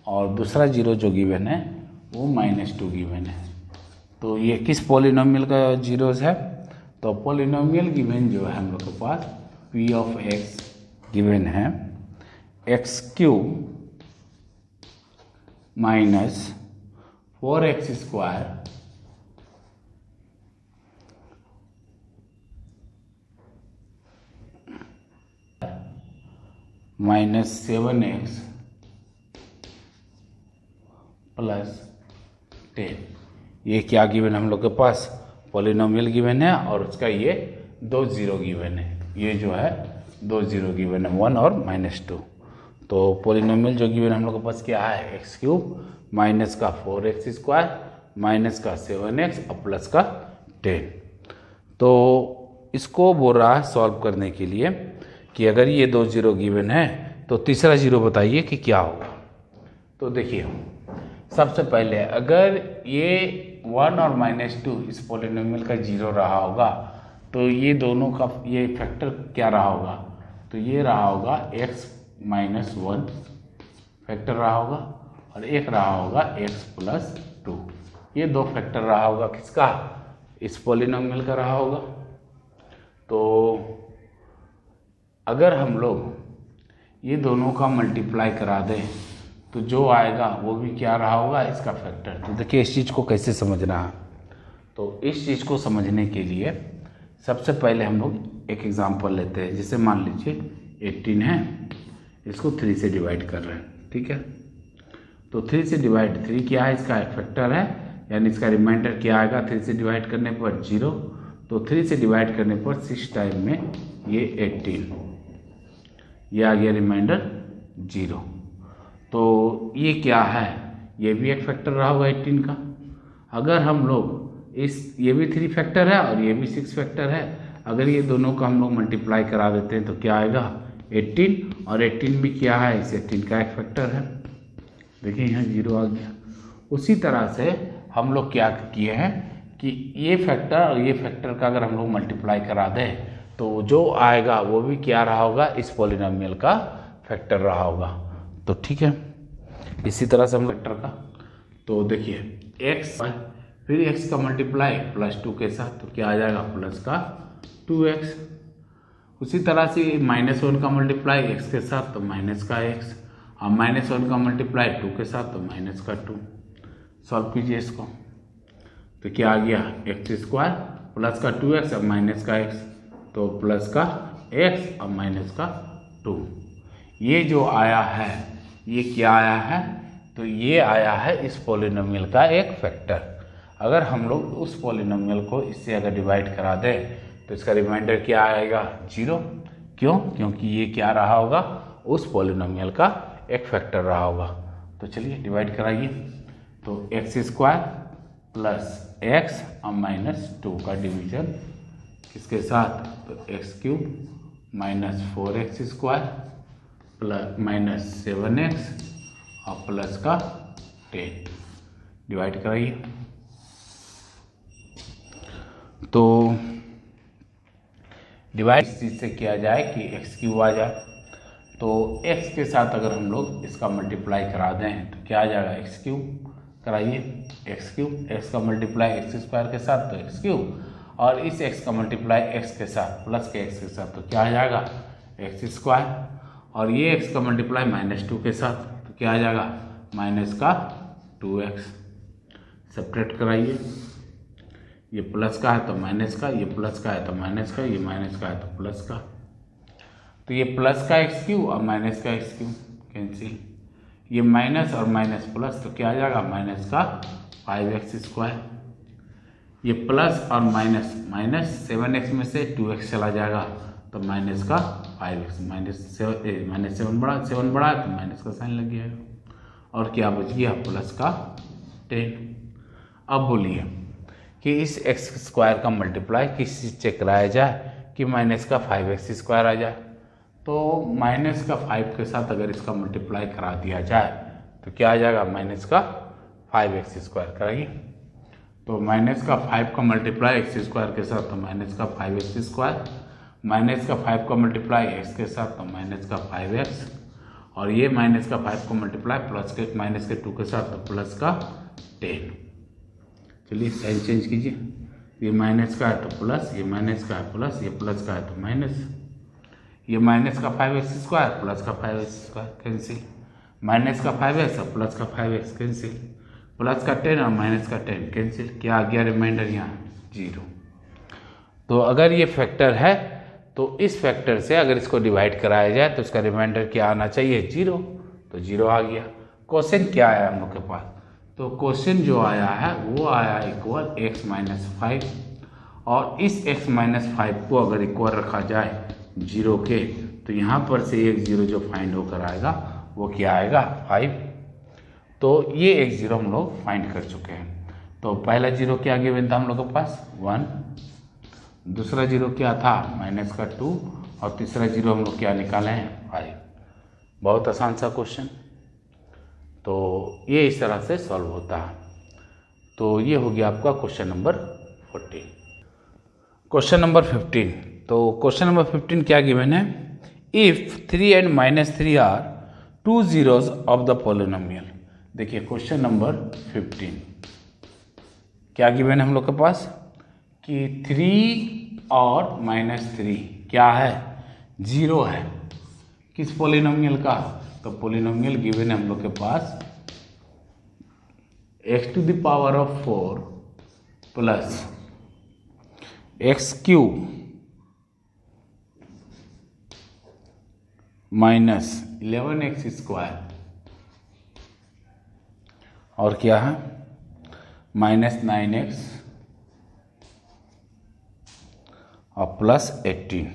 और दूसरा 0 जो गिवन है वो -2 गिवन है। तो ये किस पॉलिनोमियल का जीरोस है, तो पॉलिनोमियल गिवन जो है हम लोग के पास p ऑफ x गिवन है x³ - 4x² -7x + 10। ये क्या गिवन हम लोग के पास, पॉलिनोमियल गिवन है, और उसका ये 2 0 गिवन है। ये जो है 2 0 गिवन है, 1 और -2। तो पॉलिनोमियल जो गिवन हम लोग के पास क्या है, x³ माइनस का 4x² माइनस का 7x और प्लस का 10। तो इसको बोल रहा है सॉल्व करने के लिए कि अगर ये 2 0 गिवन है तो तीसरा 0 बताइए कि क्या होगा। तो देखिए, सबसे पहले अगर ये 1 और -2 इस पॉलिनोमियल का 0 रहा होगा तो ये दोनों का ये फैक्टर क्या रहा होगा, तो ये रहा होगा x-1 फैक्टर रहा होगा, और एक रहा होगा x+2। ये 2 फैक्टर रहा होगा किसका, इस पॉलिनोमियल का रहा होगा। तो अगर हम लोग ये दोनों का मल्टीप्लाई करा दें तो जो आएगा वो भी क्या रहा होगा, इसका फैक्टर। तो देखिए इस चीज़ को कैसे समझना है, तो इस चीज़ को समझने के लिए सबसे पहले हम लोग एक एग्जांपल लेते हैं। जैसे मान लीजिए 18 है, इसको 3 से डिवाइड कर रहे हैं, ठीक है। तो 3 से डिवाइड 3 क्या है, इसका एक फैक्टर है, यानी इसका रिमाइंडर क्या आएगा 3 से डिवाइड करने पर 0। तो 3 से डिवाइड करने पर 6 टाइम में ये 18, ये आ गया रिमाइंडर 0। तो ये क्या है, ये भी एक फैक्टर रहा होगा 18 का। अगर हम लोग ये भी 3 फैक्टर है और ये भी 6 फैक्टर है, अगर ये दोनों का हम लोग मल्टीप्लाई करा देते हैं तो क्या आएगा 18, और 18 भी क्या है, इस 18 का एक फैक्टर है। देखिए यहाँ 0 आ गया। उसी तरह से हम लोग क्या किए हैं कि ये फैक्टर और ये फैक्टर का अगर हम लोग मल्टीप्लाई करा दें तो जो आएगा वो भी क्या रहा होगा, इस पॉलिनोमियल का फैक्टर रहा होगा। तो ठीक है, इसी तरह से हम फैक्टर का, तो देखिए x फिर x का मल्टीप्लाई +2 के साथ, तो क्या आ जाएगा प्लस का 2x। उसी तरह से -1 का मल्टीप्लाई x के साथ तो माइनस का x, और -1 का मल्टीप्लाई 2 के साथ तो माइनस का 2। सॉल्व कीजिए इसको, तो क्या आ गया x² प्लस का 2x अब माइनस का x, तो प्लस का x अब माइनस का 2। ये जो आया है ये क्या आया है, तो ये आया है इस पॉलिनोमियल का एक फैक्टर। अगर हम लोग उस पॉलिनोमियल को इससे अगर डिवाइड करा दें तो इसका रिमाइंडर क्या आएगा, 0। क्यों? क्योंकि ये क्या रहा होगा, उस पॉलिनोमियल का एक फैक्टर रहा होगा। तो चलिए डिवाइड कराइए। तो x² प्लस x और माइनस 2 का डिवीजन किसके साथ, तो x³ minus 4x² plus minus 7x और प्लस का 10 डिवाइड कराइए। तो डिवाइड इस चीज़ से किया जाए कि x³ आ जाए, तो x के साथ अगर हम लोग इसका मल्टीप्लाई करा दें तो क्या आ जाएगा, x³ कराइए। x³ x का मल्टीप्लाई x² के साथ तो x³ और इस x का मल्टीप्लाई x के साथ प्लस के x के साथ तो क्या आ जाएगा, x² और ये x का मल्टीप्लाई -2 के साथ तो क्या आ जाएगा, माइनस का 2x। सेपरेट कराइए, ये प्लस का है तो माइनस का, ये प्लस का है तो माइनस का, ये माइनस का है तो प्लस का। तो ये प्लस का x³ और माइनस का x³ कैंसिल, ये माइनस और माइनस प्लस तो क्या आ जाएगा, माइनस का 5x²। ये प्लस और माइनस, माइनस 7x में से 2x चला जाएगा तो माइनस का 5x, माइनस 7 बड़ा है तो माइनस का साइन लग जाएगा और क्या बच गया, प्लस का 10। अब बोलिए कि इस x² का मल्टीप्लाई किस चीज़ से कराया जाए कि माइनस का 5x² आ जाए। तो माइनस का 5 के साथ अगर इसका मल्टीप्लाई करा दिया जाए तो क्या आ जाएगा, माइनस का 5x² कराइए। तो माइनस का 5 का मल्टीप्लाई x² के साथ तो माइनस का 5x², माइनस का 5 का मल्टीप्लाई x के साथ तो माइनस का 5x और ये माइनस का 5 का मल्टीप्लाई प्लस के माइनस के 2 के साथ तो प्लस का 10। चलिए साइन चेंज कीजिए, ये माइनस का है तो प्लस, ये माइनस का है प्लस, ये प्लस का है तो माइनस, ये माइनस का 5x² प्लस का 5x² कैंसिल, माइनस का 5x और प्लस का 5x कैंसिल, प्लस का 10 और माइनस का 10 कैंसिल, क्या आ गया रिमाइंडर यहाँ, 0। तो अगर ये फैक्टर है तो इस फैक्टर से अगर इसको डिवाइड कराया जाए तो इसका रिमाइंडर क्या आना चाहिए, 0। तो 0 आ गया। क्वेश्चन क्या आया हम लोग के पास, तो क्वेश्चन जो आया है वो आया इक्वल x-5 और इस x-5 को अगर इक्वल रखा जाए 0 के तो यहाँ पर से एक 0 जो फाइंड होकर आएगा वो क्या आएगा, 5। तो ये एक 0 हम लोग फाइंड कर चुके हैं। तो पहला 0 क्या गिवन था हम लोग के पास, 1, दूसरा 0 क्या था, माइनस का 2 और तीसरा 0 हम लोग क्या निकाले हैं, 5। बहुत आसान सा क्वेश्चन। तो ये इस तरह से सॉल्व होता है। तो ये हो गया आपका क्वेश्चन नंबर 14। क्वेश्चन नंबर 15, तो क्वेश्चन नंबर 15 क्या गिवन है, if 3 and -3 are 2 zeros of the polynomial. देखिए क्वेश्चन नंबर 15 क्या गिवन है हम लोग के पास कि 3 और -3 क्या है, 0 है। किस पॉलिनोमियल का, तो पॉलिनोमियल गिवन है हम लोग के पास x⁴ plus x³ minus 11x² और क्या है, -9x और प्लस 18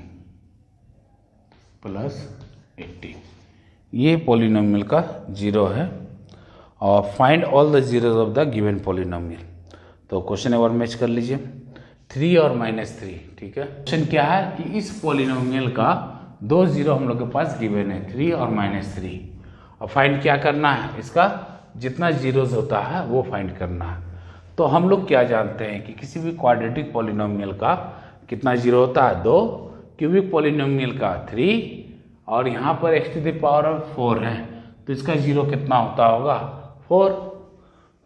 ये पॉलिनोमियल का 0 है। और find all the zeros of the given polynomial. तो क्वेश्चन एक बार मैच कर लीजिए, 3 और -3, ठीक है। क्वेश्चन क्या है कि इस पॉलिनोमियल का 2 0 हम लोग के पास गिवन है, 3 और -3, और फाइंड क्या करना है, इसका जितना जीरोज होता है वो फाइंड करना है। तो हम लोग क्या जानते हैं कि किसी भी क्वाड्रेटिक पॉलिनोमियल का कितना जीरो होता है, 2, क्यूबिक पॉलिनोमियल का 3 और यहाँ पर x⁴ है तो इसका जीरो कितना होता होगा, 4।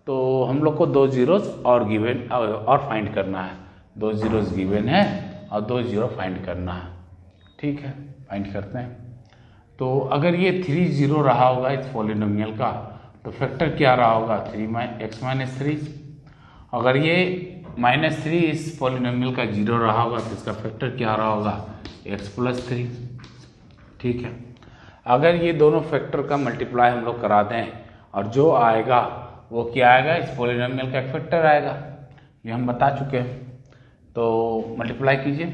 तो हम लोग को 2 जीरोज और गिवन और फाइंड करना है, 2 जीरोज गिवन है और 2 जीरो फाइंड करना है, ठीक है। फाइंड करते हैं। तो अगर ये 3 0 रहा होगा इस पॉलिनोमियल का तो फैक्टर क्या रहा होगा, x-3। अगर ये -3 इस पॉलिनोमियल का 0 रहा होगा तो इसका फैक्टर क्या रहा होगा x+3। ठीक है, अगर ये दोनों फैक्टर का मल्टीप्लाई हम लोग करा दें और जो आएगा वो क्या आएगा, इस पॉलिनोमियल का एक फैक्टर आएगा, ये हम बता चुके हैं। तो मल्टीप्लाई कीजिए,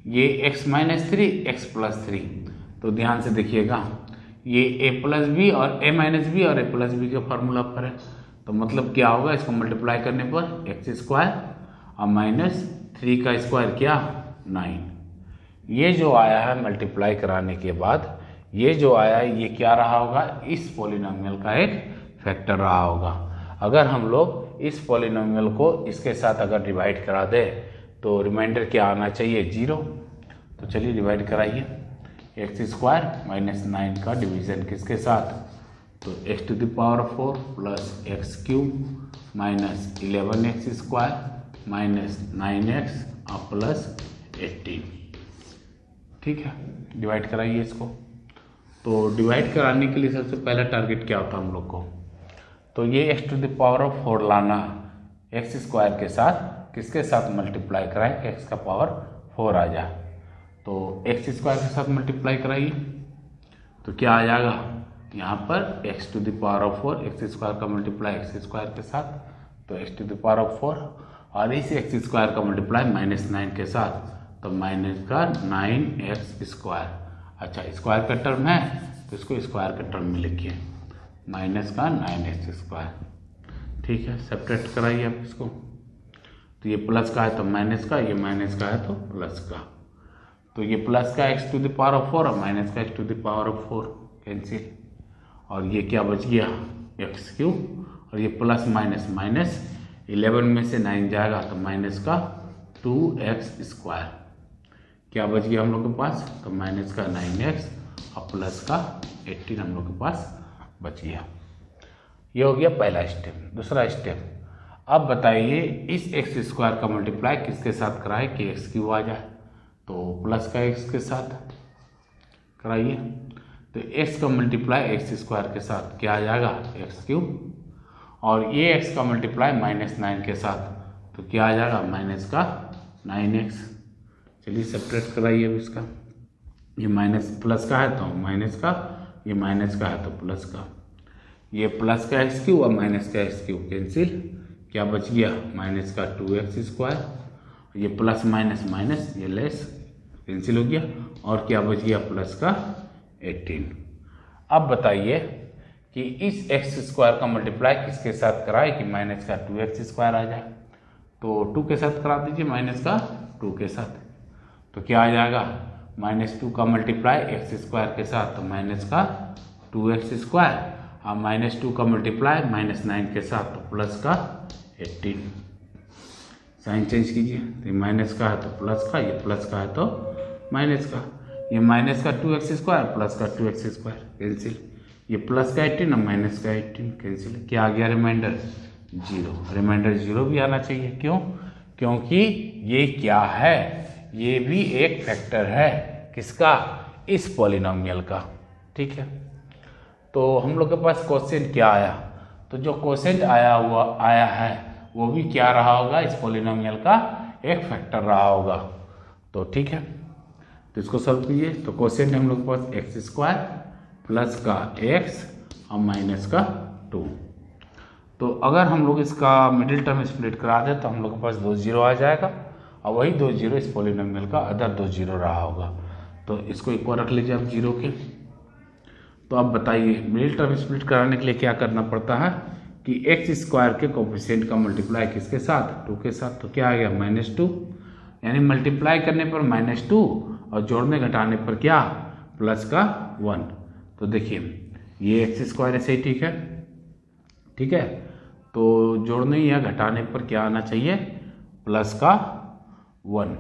ये x-3 x+3, तो ध्यान से देखिएगा ये a+b और a-b और a+b के फार्मूला पर है, तो मतलब क्या होगा, इसको मल्टीप्लाई करने पर x² और -3 का स्क्वायर क्या 9। ये जो आया है मल्टीप्लाई कराने के बाद ये जो आया है ये क्या रहा होगा, इस पॉलिनोमियल का एक फैक्टर रहा होगा। अगर हम लोग इस पॉलिनोमियल को इसके साथ अगर डिवाइड करा दे तो रिमाइंडर क्या आना चाहिए 0। तो चलिए डिवाइड कराइए, x² - 9 का डिवीजन किसके साथ, तो x⁴ plus x³ - 11x² - 9x और प्लस 18। ठीक है, डिवाइड कराइए इसको। तो डिवाइड कराने के लिए सबसे पहला टारगेट क्या होता है हम लोग को, तो ये x⁴ लाना x² के साथ किसके साथ मल्टीप्लाई कराएं कि x का पावर 4 आ जाए। तो x² के साथ मल्टीप्लाई कराइए तो क्या आ जाएगा, यहाँ पर x⁴ x² का मल्टीप्लाई x² के साथ, तो x⁴ और इस x² का मल्टीप्लाई -9 के साथ, तो -9x²। अच्छा, स्क्वायर का टर्म है तो इसको स्क्वायर के टर्म में लिखिए, -9x²। ठीक है, सेपरेट कराइए आप इसको, तो ये प्लस का है तो माइनस का, ये माइनस का है तो प्लस का, तो ये प्लस का x⁴ और माइनस का x⁴ कैंसिल, और ये क्या बच गया x³ और ये प्लस माइनस 11 में से 9 जाएगा तो माइनस का 2x²। क्या बच गया हम लोग के पास, तो माइनस का 9x और प्लस का 18 हम लोग के पास बच गया। ये हो गया पहला स्टेप। दूसरा स्टेप, अब बताइए इस x² का मल्टीप्लाई किसके साथ कराए कि x³ आ जाए, तो प्लस का x के साथ कराइए, तो x का मल्टीप्लाई x² के साथ क्या आ जाएगा x³ और ये x का मल्टीप्लाई -9 के साथ तो क्या आ जाएगा माइनस का 9x। चलिए सेपरेट कराइए अब इसका, ये माइनस प्लस का है तो माइनस का, ये माइनस का है तो प्लस का, ये प्लस का x³ और माइनस का x³ कैंसिल, क्या बच गया माइनस का 2x², ये प्लस माइनस ये लेस कैंसिल हो गया, और क्या बच गया प्लस का 18। अब बताइए कि इस x² का मल्टीप्लाई किसके साथ कराए कि माइनस का 2x² आ जाए, तो 2 के साथ करा दीजिए, माइनस का 2 के साथ, तो क्या आ जाएगा -2 का मल्टीप्लाई x² के साथ तो माइनस का 2x² और -2 का मल्टीप्लाई -9 के साथ तो प्लस का 18। साइन चेंज कीजिए, तो माइनस का है तो प्लस का, ये प्लस का है तो माइनस का, ये माइनस का 2x² प्लस का 2x² कैंसिल, ये प्लस का 18 और माइनस का 18 कैंसिल, क्या आ गया रिमाइंडर 0। रिमाइंडर 0 भी आना चाहिए, क्यों, क्योंकि ये क्या है, ये भी एक फैक्टर है किसका, इस पॉलिनोमियल का। ठीक है, तो हम लोग के पास क्वेश्चन क्या आया, तो जो क्वेश्चन आया है वो भी क्या रहा होगा, इस पॉलिनोमियल का एक फैक्टर रहा होगा। तो ठीक है, तो इसको सॉल्व कीजिए, तो क्वेश्चन है हम लोग के पास x² प्लस का x और माइनस का 2। तो अगर हम लोग इसका मिडिल टर्म स्प्लिट करा दें तो हम लोग के पास 2 0 आ जाएगा, और वही 2 0 इस पॉलिनोमियल का अदर 2 0 रहा होगा। तो इसको एक बार रख लीजिए आप 0 के। तो अब बताइए मिडिल टर्म स्प्लिट कराने के लिए क्या करना पड़ता है कि x² के कोफिशिएंट का मल्टीप्लाई किसके साथ 2 के साथ, तो क्या आ गया -2, यानी मल्टीप्लाई करने पर -2 और जोड़ने घटाने पर क्या प्लस का 1। तो देखिए ये x² ऐसे ही ठीक है, ठीक है, तो जोड़ने या घटाने पर क्या आना चाहिए प्लस का 1।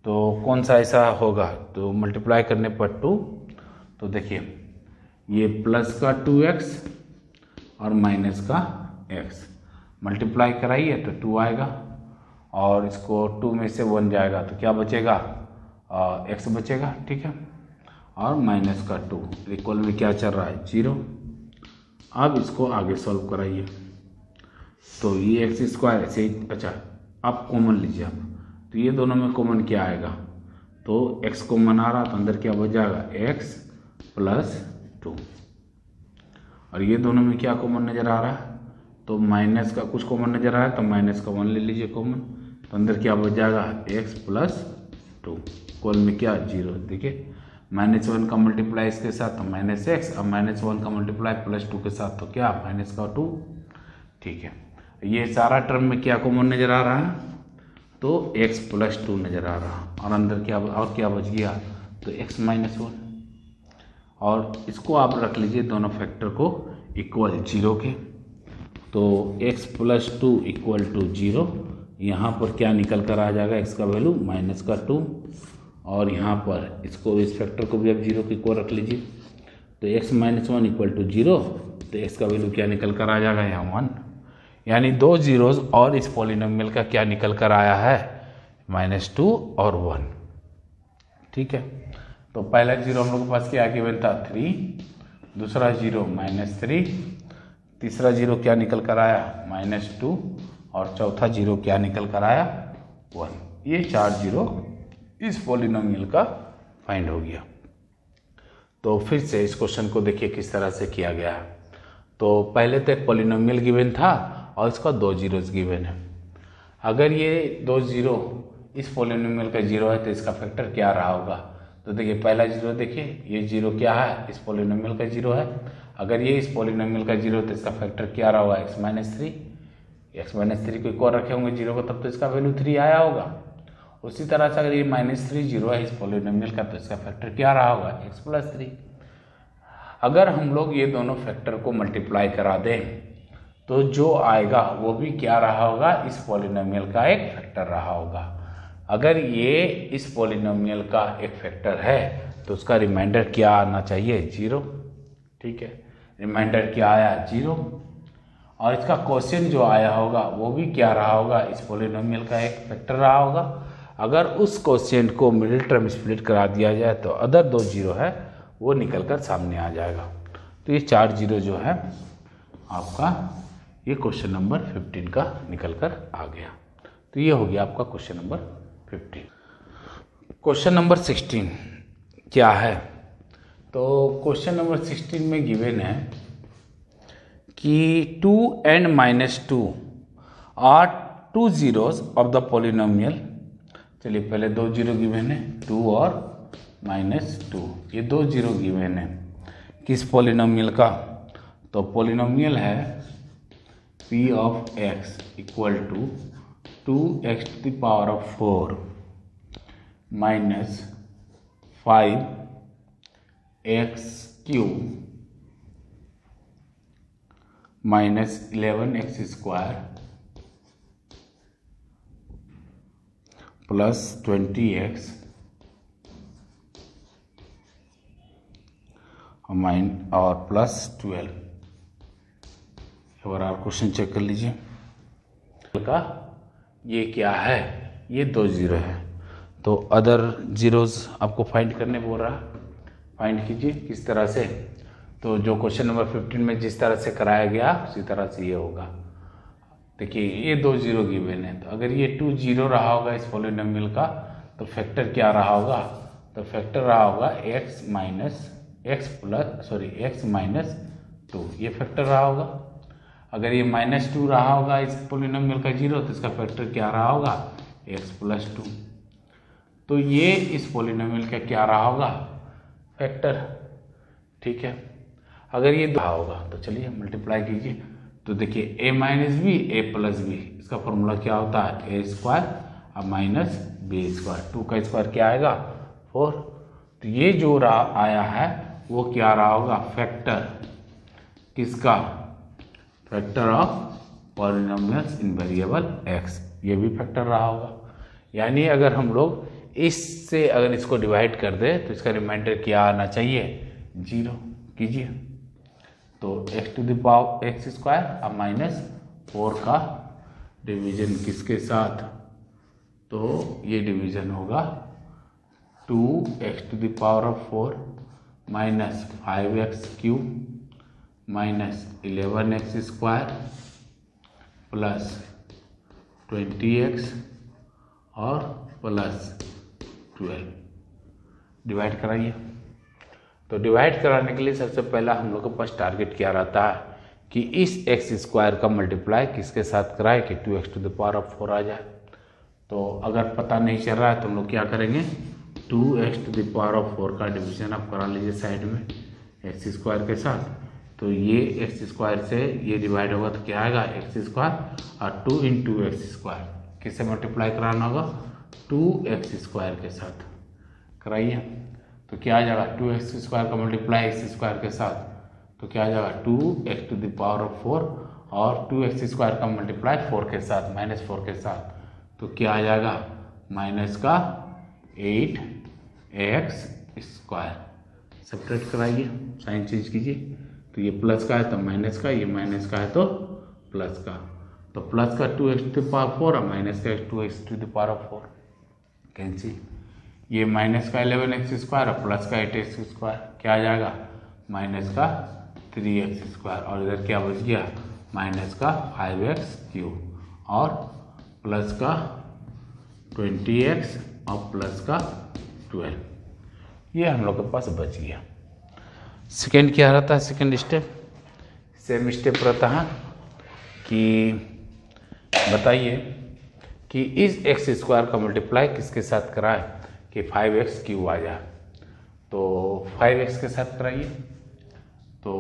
तो कौन सा ऐसा होगा, तो मल्टीप्लाई करने पर 2, तो देखिए ये प्लस का 2x और माइनस का x, मल्टीप्लाई कराइए तो 2 आएगा और इसको 2 में से 1 जाएगा तो क्या बचेगा x बचेगा। ठीक है, और माइनस का 2 इक्वल में क्या चल रहा है 0। अब इसको आगे सॉल्व कराइए, तो ये x² ऐसे ही, अच्छा आप कॉमन लीजिए आप, तो ये दोनों में कॉमन क्या आएगा, तो x कॉमन आ रहा तो अंदर क्या बच जाएगा x + 2, और ये दोनों में क्या कॉमन नज़र आ रहा है, तो माइनस का कुछ कॉमन नज़र आ रहा है तो माइनस का 1 ले लीजिए कॉमन, तो अंदर क्या बच जाएगा x + 2, कॉल में क्या 0। देखिए -1 का मल्टीप्लाई इसके साथ तो -x, अब -1 का मल्टीप्लाई +2 के साथ तो क्या -2। ठीक है, ये सारा टर्म में क्या कॉमन नज़र आ रहा है, तो x + 2 नज़र आ रहा है, और अंदर क्या बच गया, तो x - 1, और इसको आप रख लीजिए दोनों फैक्टर को इक्वल 0 के, तो x + 2 = 0। यहाँ पर क्या निकल कर आ जाएगा, x का वैल्यू -2, और यहाँ पर इसको इस फैक्टर को भी अब 0 के इक्वल रख लीजिए, तो x - 1 = 0, तो x का वैल्यू क्या निकल कर आ जाएगा यहाँ 1, यानी 2 जीरोज़ और इस पॉलिनोमियल का क्या निकल कर आया है, -2 और 1। ठीक है, तो पहला जीरो हम लोग के पास क्या गिवन था 3, दूसरा जीरो -3, तीसरा जीरो क्या निकल कर आया -2, और चौथा जीरो क्या निकल कर आया 1। ये 4 जीरो इस पॉलिनोमियल का फाइंड हो गया। तो फिर से इस क्वेश्चन को देखिए किस तरह से किया गया है। तो पहले तो एक पॉलिनोमियल गिवन था और इसका 2 जीरोज़ गिवन है। अगर ये 2 जीरो इस पॉलिनोमियल का जीरो है तो इसका फैक्टर क्या रहा होगा, तो देखिए पहला जीरो, देखिए ये जीरो क्या है, इस पॉलिनोमियल का जीरो है। अगर ये इस पॉलिनोमियल का जीरो है तो इसका फैक्टर क्या रहा होगा, x - 3 को इक्वल रखे होंगे जीरो को, तब तो इसका वैल्यू 3 आया होगा। उसी तरह से अगर ये -3 जीरो है इस पॉलिनोमियल का तो इसका फैक्टर क्या रहा होगा, x + 3। अगर हम लोग ये दोनों फैक्टर को मल्टीप्लाई करा दें तो जो आएगा वो भी क्या रहा होगा, इस पॉलिनोमियल का एक फैक्टर रहा होगा। अगर ये इस पॉलिनोमियल का एक फैक्टर है तो उसका रिमाइंडर क्या आना चाहिए, 0। ठीक है, रिमाइंडर क्या आया, 0, और इसका क्वेश्चन जो आया होगा वो भी क्या रहा होगा, इस पॉलिनोमियल का एक फैक्टर रहा होगा। अगर उस क्वेश्चन को मिडिल टर्म स्प्लिट करा दिया जाए तो अदर 2 जीरो है वो निकल कर सामने आ जाएगा। तो ये 4 जीरो जो है आपका ये क्वेश्चन नंबर 15 का निकल कर आ गया। तो ये हो गया आपका क्वेश्चन नंबर 15। क्वेश्चन नंबर 16 क्या है, तो क्वेश्चन नंबर 16 में गिवन है कि 2 and -2 are 2 zeros of the polynomial. चलिए पहले 2 जीरो गिवन है, 2 और -2, ये 2 जीरो गिवन है किस पॉलिनोमियल का, तो पॉलिनोमियल है p of x = 2x to the power of 4 minus 5x cube minus 11x square plus 20x और प्लस 12। एक बार आप क्वेश्चन चेक कर लीजिए का ये क्या है, ये 2 जीरो है, तो अदर जीरोज़ आपको फाइंड करने बोल रहा है, फाइंड कीजिए किस तरह से। तो जो क्वेश्चन नंबर 15 में जिस तरह से कराया गया उसी तरह से ये होगा। देखिए ये 2 जीरो गिवन है, तो अगर ये 2 जीरो रहा होगा इस पॉलिनोमियल का तो फैक्टर क्या रहा होगा, तो फैक्टर रहा होगा x - 2, ये फैक्टर रहा होगा। अगर ये -2 रहा होगा इस पॉलिनोमियल का जीरो तो इसका फैक्टर क्या रहा होगा, x + 2। तो ये इस पॉलिनोमियल का क्या रहा होगा, फैक्टर। ठीक है, अगर ये रहा होगा तो चलिए मल्टीप्लाई कीजिए, तो देखिए a - b a + b, इसका फॉर्मूला क्या होता है, a² और -b², 2 का स्क्वायर क्या आएगा 4। तो ये जो आया है वो क्या रहा होगा, फैक्टर किसका, factor of polynomials in variable x, ये भी फैक्टर रहा होगा। यानी अगर हम लोग इससे अगर इसको डिवाइड कर दे तो इसका रिमाइंडर क्या आना चाहिए, 0 कीजिए। तो x² और -4 का डिवीजन किसके साथ, तो ये डिवीजन होगा 2x⁴ -5x³ -11x² plus 20x और प्लस 12 डिवाइड कराइए। तो डिवाइड कराने के लिए सबसे पहला हम लोग के पास टारगेट क्या रहता है कि इस एक्स स्क्वायर का मल्टीप्लाई किसके साथ कराए कि 2x to the power of 4 आ जाए। तो अगर पता नहीं चल रहा है तो हम लोग क्या करेंगे, 2x to the power of 4 का डिवीजन आप करा लीजिए साइड में एक्स स्क्वायर के साथ। तो ये एक्स स्क्वायर से ये डिवाइड होगा तो क्या आएगा एक्स स्क्वायर और 2 इंटू एक्स स्क्वायर किससे मल्टीप्लाई कराना होगा 2x स्क्वायर के साथ कराइए। तो क्या आ जाएगा 2x स्क्वायर का मल्टीप्लाई एक्स स्क्वायर के साथ तो क्या आ जाएगा 2x to the power of 4 और 2x स्क्वायर का मल्टीप्लाई 4 के साथ -4 के साथ तो क्या आ जाएगा माइनस का 8x स्क्वायर। सब्ट्रैक्ट कराइए, साइन चेंज कीजिए। तो ये प्लस का है तो माइनस का, ये माइनस का है तो प्लस का। तो प्लस का 2x टू द पावर 4 और माइनस का 2x to the power of 4 cancel. ये माइनस का 11x स्क्वायर और प्लस का 8x स्क्वायर क्या आ जाएगा माइनस का 3x स्क्वायर और इधर क्या बच गया माइनस का 5x क्यूब और प्लस का 20x और प्लस का 12 ये हम लोग के पास बच गया। सेकेंड क्या रहता है, सेकेंड स्टेप सेम स्टेप रहता है कि बताइए कि इस एक्स स्क्वायर का मल्टीप्लाई किसके साथ कराए कि 5x क्यूब आ जाए। तो 5x के साथ कराइए तो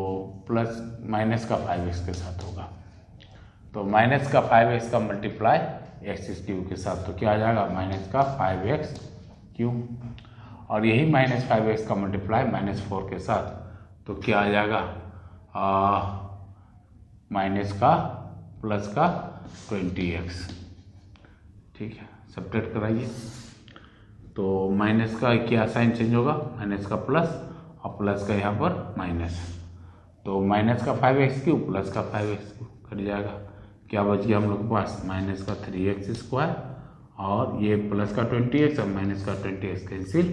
प्लस माइनस का 5x के साथ होगा। तो माइनस का 5x का मल्टीप्लाई एक्स क्यूब के साथ तो क्या आ जाएगा माइनस का 5x क्यूब और यही माइनस 5x का मल्टीप्लाई -4 के साथ तो क्या आ जाएगा माइनस का प्लस का 20x। ठीक है, सब्ट्रैक्ट कराइए। तो माइनस का क्या साइन चेंज होगा माइनस का प्लस और प्लस का यहाँ पर माइनस। तो माइनस का 5x क्यूब प्लस का 5x क्यूब कट जाएगा। क्या बच गया हम लोग के पास माइनस का 3x स्क्वायर और ये प्लस का 20x और माइनस का 20x कैंसिल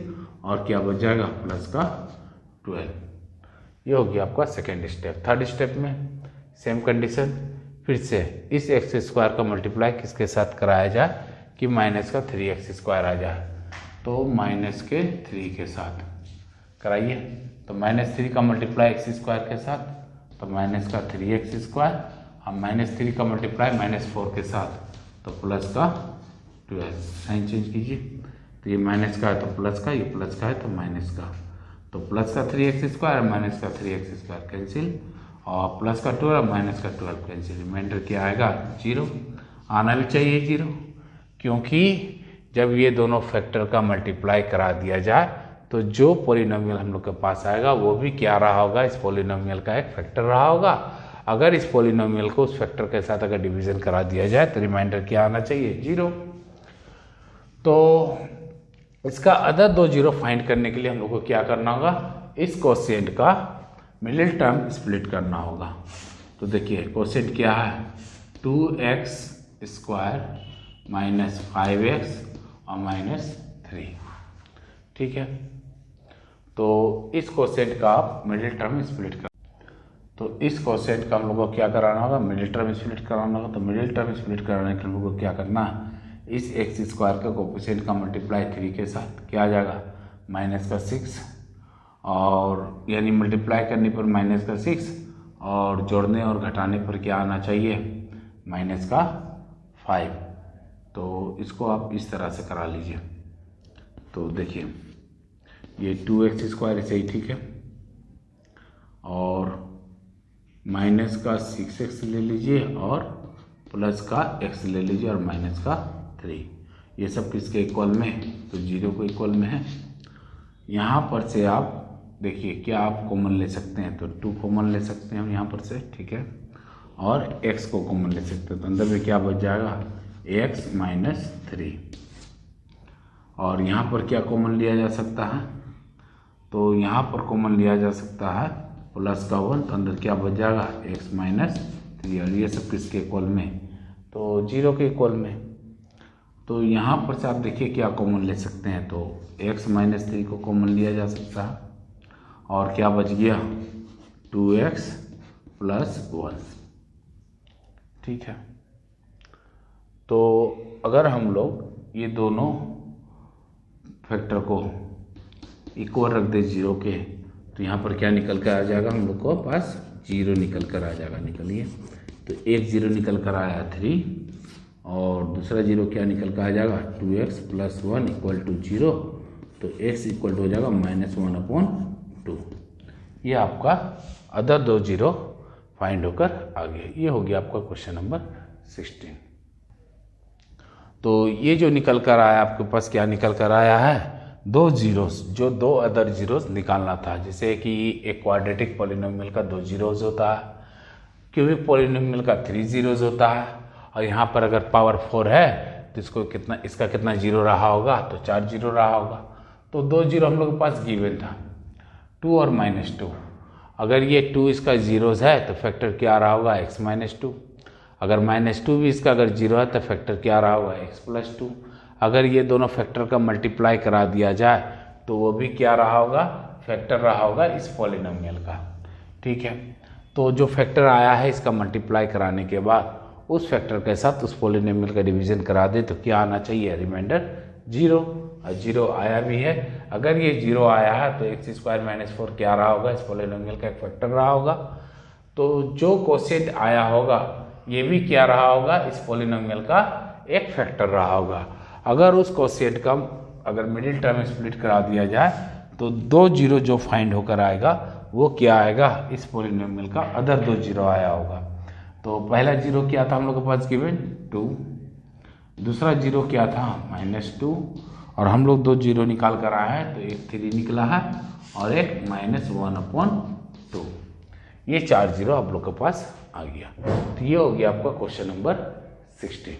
और क्या बच जाएगा प्लस का 12। ये हो गया आपका सेकेंड स्टेप। थर्ड स्टेप में सेम कंडीशन फिर से इस एक्स स्क्वायर का मल्टीप्लाई किसके साथ कराया जाए कि माइनस का 3x स्क्वायर आ जाए। तो माइनस के 3 के साथ कराइए। तो -3 का मल्टीप्लाई एक्स स्क्वायर के साथ तो माइनस का 3x स्क्वायर और -3 का मल्टीप्लाई -4 के साथ तो प्लस का 12। साइन चेंज कीजिए। तो ये माइनस का है तो प्लस का, ये प्लस का है तो माइनस का। तो प्लस का 3x स्क्वायर माइनस का 3x स्क्वायर कैंसिल और प्लस का 12 माइनस का 12 कैंसिल। रिमाइंडर क्या आएगा 0। आना भी चाहिए 0 क्योंकि जब ये दोनों फैक्टर का मल्टीप्लाई करा दिया जाए तो जो पॉलिनोमियल हम लोग के पास आएगा वो भी क्या रहा होगा इस पॉलिनोमियल का एक फैक्टर रहा होगा। अगर इस पॉलिनोमियल को उस फैक्टर के साथ अगर डिवीजन करा दिया जाए तो रिमाइंडर क्या आना चाहिए 0। तो इसका अदर 2 जीरो फाइंड करने के लिए हम लोग को क्या करना होगा इस कोसेंट का मिडिल टर्म स्प्लिट करना होगा। तो देखिए कोसेंट क्या है 2x स्क्वायर -5x और -3। ठीक है, तो इस कोसेंट का आप मिडिल टर्म स्प्लिट कर। तो इस कोसेंट का हम लोग को क्या कराना होगा मिडिल टर्म स्प्लिट कराना होगा। तो मिडिल टर्म स्प्लिट कराने के लिए हम लोग को क्या करना है इस एक्स स्क्वायर का कोफिशिएंट का मल्टीप्लाई 3 के साथ क्या आ जाएगा माइनस का 6 और यानी मल्टीप्लाई करने पर माइनस का 6 और जोड़ने और घटाने पर क्या आना चाहिए माइनस का 5। तो इसको आप इस तरह से करा लीजिए। तो देखिए ये 2x स्क्वायर ऐसे ही ठीक है और माइनस का 6x ले लीजिए और प्लस का x ले लीजिए और माइनस का 3। ये सब किसके इक्वल में है तो 0 को इक्वल में है। यहाँ पर से आप देखिए क्या आप कॉमन ले सकते हैं तो 2 कॉमन ले सकते हैं हम यहाँ पर से ठीक है और x को कॉमन ले सकते हैं तो अंदर में क्या बच जाएगा x -3 और यहाँ पर क्या कॉमन लिया जा सकता है तो यहाँ पर कॉमन लिया जा सकता है प्लस का 1 तो अंदर क्या बच जाएगा x -3 और ये सब किसके इक्वल में तो 0 के इक्वल में। तो यहाँ पर से आप देखिए क्या कॉमन ले सकते हैं तो x -3 को कॉमन लिया जा सकता है और क्या बच गया 2x + 1। ठीक है, तो अगर हम लोग ये दोनों फैक्टर को इक्वल रख दे 0 के, तो यहाँ पर क्या निकल कर आ जाएगा, हम लोग को पास 0 निकल कर आ जाएगा। निकलिए, तो एक 0 निकल कर आया 3 और दूसरा 0 क्या निकल कर आ जाएगा 2x + 1 = 0। तो x इक्वल हो जाएगा -1/2। ये आपका अदर 2 0 फाइंड होकर आ गया। ये हो गया आपका क्वेश्चन नंबर 16। तो ये जो निकल कर आया आपके पास, क्या निकल कर आया है, 2 जीरोस, जो 2 अदर जीरोस निकालना था। जैसे कि एक क्वाड्रेटिक पॉलिनोमियल का 2 जीरोस होता है, क्यूबिक पॉलिनोमियल का 3 जीरोस होता है, और यहाँ पर अगर पावर 4 है तो इसका कितना जीरो रहा होगा, तो 4 जीरो रहा होगा। तो 2 जीरो हम लोग के पास गिवन था, 2 और -2। अगर ये 2 इसका जीरोस है तो फैक्टर क्या रहा होगा, x - 2। अगर -2 भी इसका अगर जीरो है तो फैक्टर क्या रहा होगा, x + 2। अगर ये दोनों फैक्टर का मल्टीप्लाई करा दिया जाए तो वो भी क्या रहा होगा, फैक्टर रहा होगा इस पॉलिनोमियल का। ठीक है, तो जो फैक्टर आया है इसका मल्टीप्लाई कराने के बाद उस फैक्टर के साथ उस पॉलिनोमियल का डिवीजन करा दे तो क्या आना चाहिए, रिमाइंडर 0। और 0 आया भी है। अगर ये 0 आया है तो x² - 4 क्या रहा होगा, इस पॉलिनोमियल का एक फैक्टर रहा होगा। तो जो कोशेंट आया होगा ये भी क्या रहा होगा, इस पॉलिनोमियल का एक फैक्टर रहा होगा। अगर उस कोशेंट का अगर मिडिल टर्म स्प्लिट करा दिया जाए तो 2 जीरो जो फाइंड होकर आएगा वो क्या आएगा, इस पॉलिनोमियल का अदर 2 जीरो आया होगा। तो पहला जीरो क्या था हम लोग के पास गिवन 2, दूसरा जीरो क्या था -2, और हम लोग 2 जीरो निकाल कर आए हैं तो एक 3 निकला है और एक -1/2। ये 4 जीरो आप लोग के पास आ गया। तो ये हो गया आपका क्वेश्चन नंबर 16।